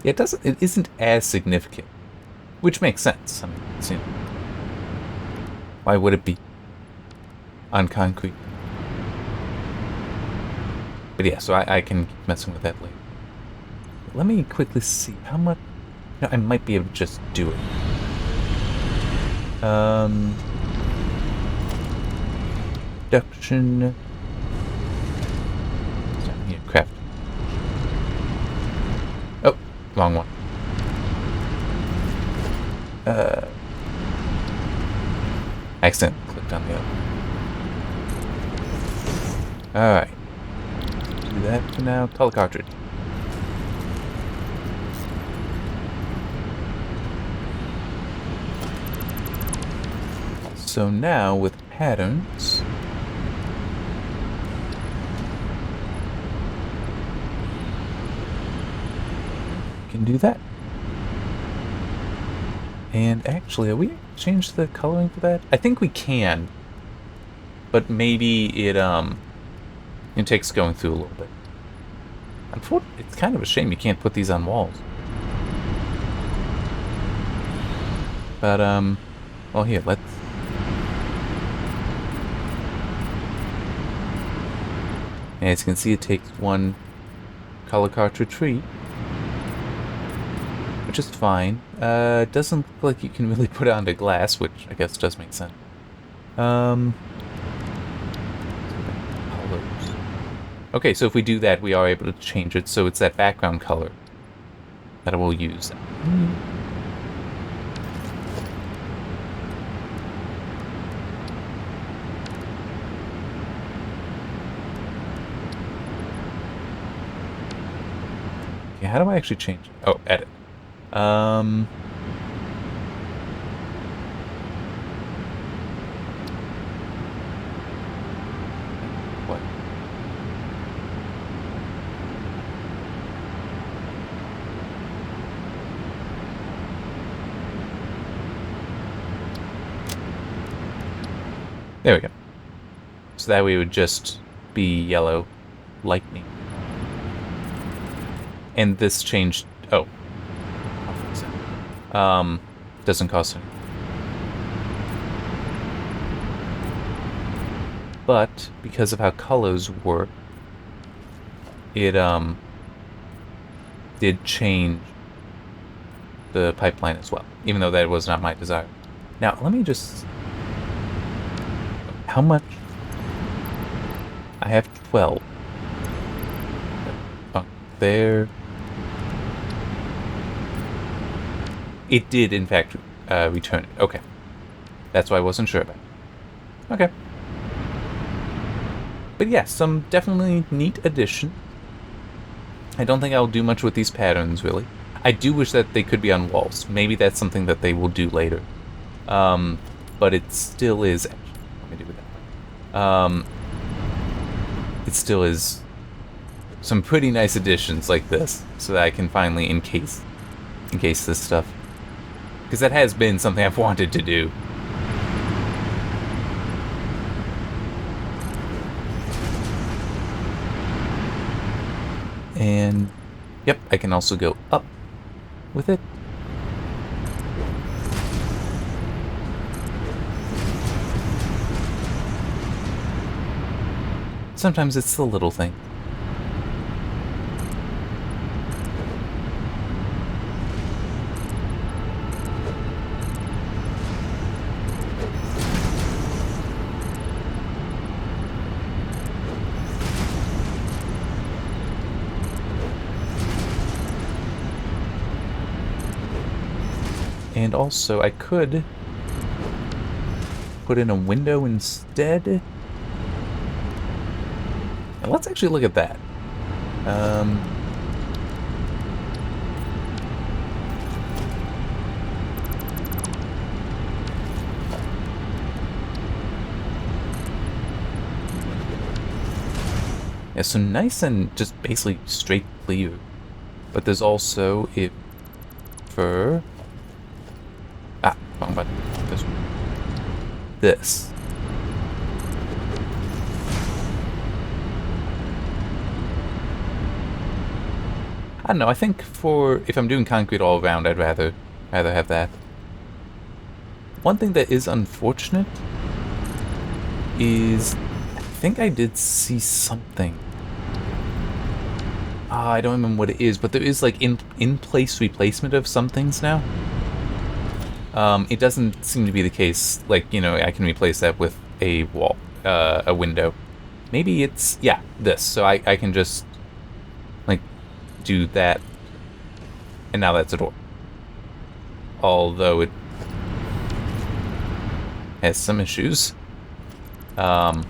It isn't as significant, which makes sense. I mean, it's, you know, why would it be on concrete? But yeah, so I can keep messing with that later. Let me quickly see how much. You know, I might be able to just do it. Production. Here, craft. Oh, wrong one. Accident clicked on the other. Alright. Do that for now. Color cartridge. So now with patterns, we can do that. And actually, are we changed the coloring for that? I think we can. but maybe it takes going through a little bit. Unfortunately, it's kind of a shame you can't put these on walls. But, well, here, let's... As you can see, it takes one color cartridge tree, which is fine. It doesn't look like you can really put it onto glass, which I guess does make sense. Colors. Okay, so if we do that, we are able to change it, so it's that background color that we'll use. Okay, how do I actually change it? Oh, edit. What? There we go. So that way it would just be yellow lightning. And this changed... Oh. Doesn't cost anything. But, because of how colors work, it, did change the pipeline as well. Even though that was not my desire. Now, let me just... How much? I have 12. There... It did, in fact, return it. Okay. That's why I wasn't sure about it. Okay. But yeah, some definitely neat addition. I don't think I'll do much with these patterns, really. I do wish that they could be on walls. Maybe that's something that they will do later. But it still is... Actually, let me do that. It still is some pretty nice additions like this, so that I can finally encase this stuff. Because that has been something I've wanted to do. And, yep, I can also go up with it. Sometimes it's the little thing. And also, I could put in a window instead. Now, let's actually look at that. Yeah, so nice and just basically straight clear. But there's also, if for... wrong button. This one. This. I don't know, I think for... If I'm doing concrete all around, I'd rather have that. One thing that is unfortunate is... I think I did see something. I don't remember what it is, but there is like in-place replacement of some things now. It doesn't seem to be the case, like, you know, I can replace that with a wall, a window. Maybe it's, yeah, this. So I can just, like, do that, and now that's a door. Although it has some issues. But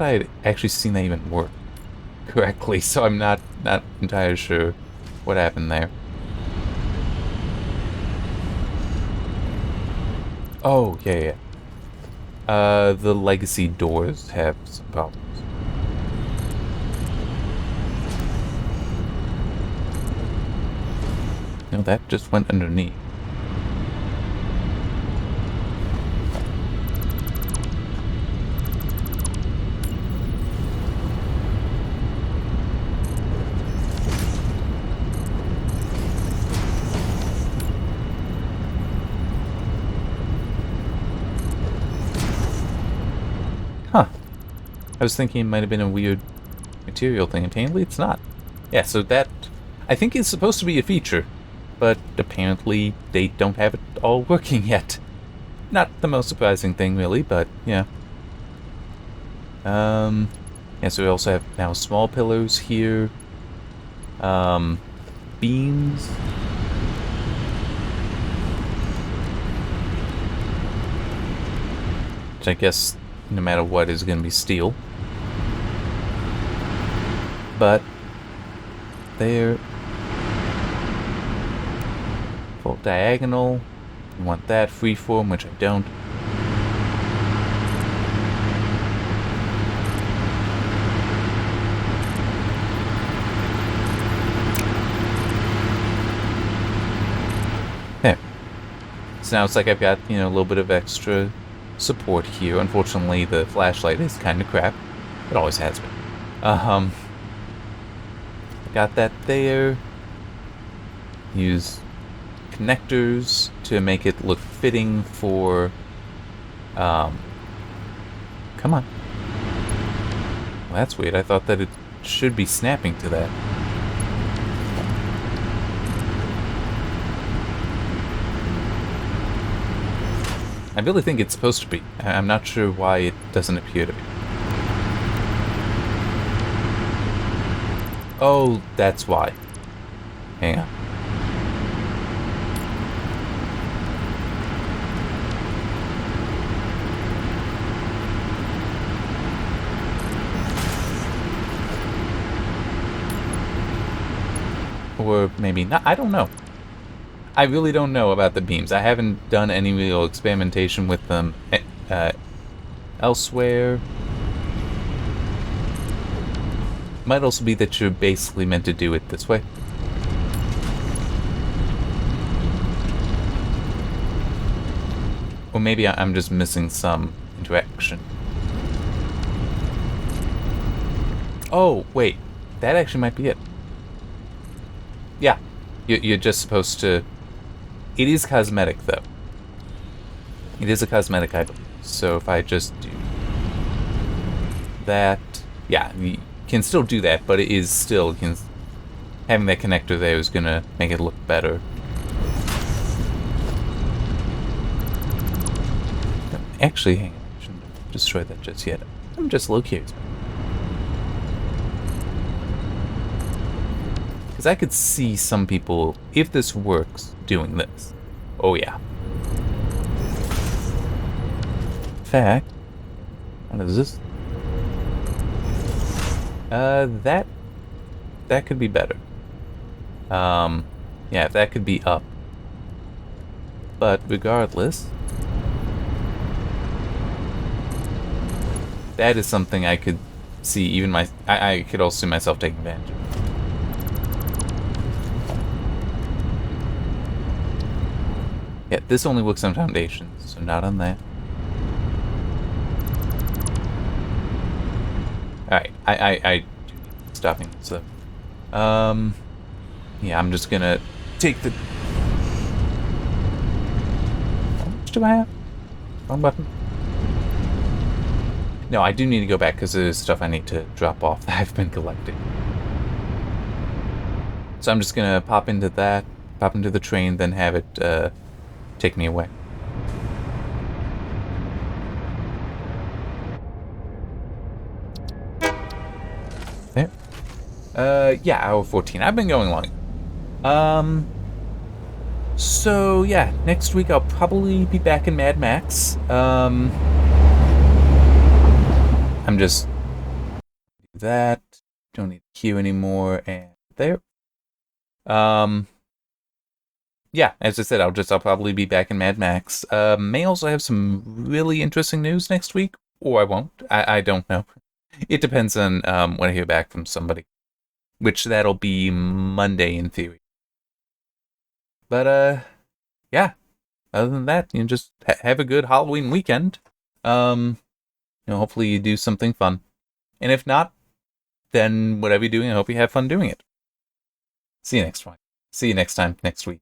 I'd actually seen that even work correctly, so I'm not entirely sure what happened there. Oh, yeah. The legacy doors have some problems. No, that just went underneath. was thinking it might have been a weird material thing. Apparently it's not. Yeah, so that, I think, is supposed to be a feature, but apparently they don't have it all working yet. Not the most surprising thing, really, but yeah. Yeah, so we also have now small pillars here. Beams. Which I guess, no matter what, is going to be steel. But they're full diagonal. You want that freeform, which I don't. There. So now it's like I've got, you know, a little bit of extra support here. Unfortunately, the flashlight is kind of crap. It always has been. Got that there. Use connectors to make it look fitting for, come on. Well, that's weird. I thought that it should be snapping to that. I really think it's supposed to be. I'm not sure why it doesn't appear to be. Oh, that's why. Hang on. Or maybe not. I don't know. I really don't know about the beams. I haven't done any real experimentation with them elsewhere. Might also be that you're basically meant to do it this way. Or maybe I'm just missing some interaction. Oh, wait. That actually might be it. Yeah. You're just supposed to... It is cosmetic, though. It is a cosmetic item. So if I just do that... Yeah, you can still do that, but it is still... Having that connector there is going to make it look better. Actually, hang on. I shouldn't have destroyed that just yet. I'm just a little curious. Because I could see some people, if this works, doing this. Oh yeah. In fact, what is this? That could be better. Yeah, if that could be up. But regardless, that is something I could see even I could also see myself taking advantage of. Yeah, this only works on foundations, so not on that. Alright, I do need stopping, so... yeah, I'm just gonna take the... How much do I have? Wrong button? No, I do need to go back because there's stuff I need to drop off that I've been collecting. So I'm just gonna pop into that, pop into the train, then have it, take me away. There. Yeah, hour 14. I've been going long. So, yeah, next week I'll probably be back in Mad Max. I'm just... that. Don't need Q anymore, and there. Yeah, as I said, I'll probably be back in Mad Max. May also have some really interesting news next week, or I won't. I don't know. It depends on when I hear back from somebody, which that'll be Monday in theory. But yeah. Other than that, you know, just have a good Halloween weekend. You know, hopefully you do something fun, and if not, then whatever you're doing, I hope you have fun doing it. See you next time next week.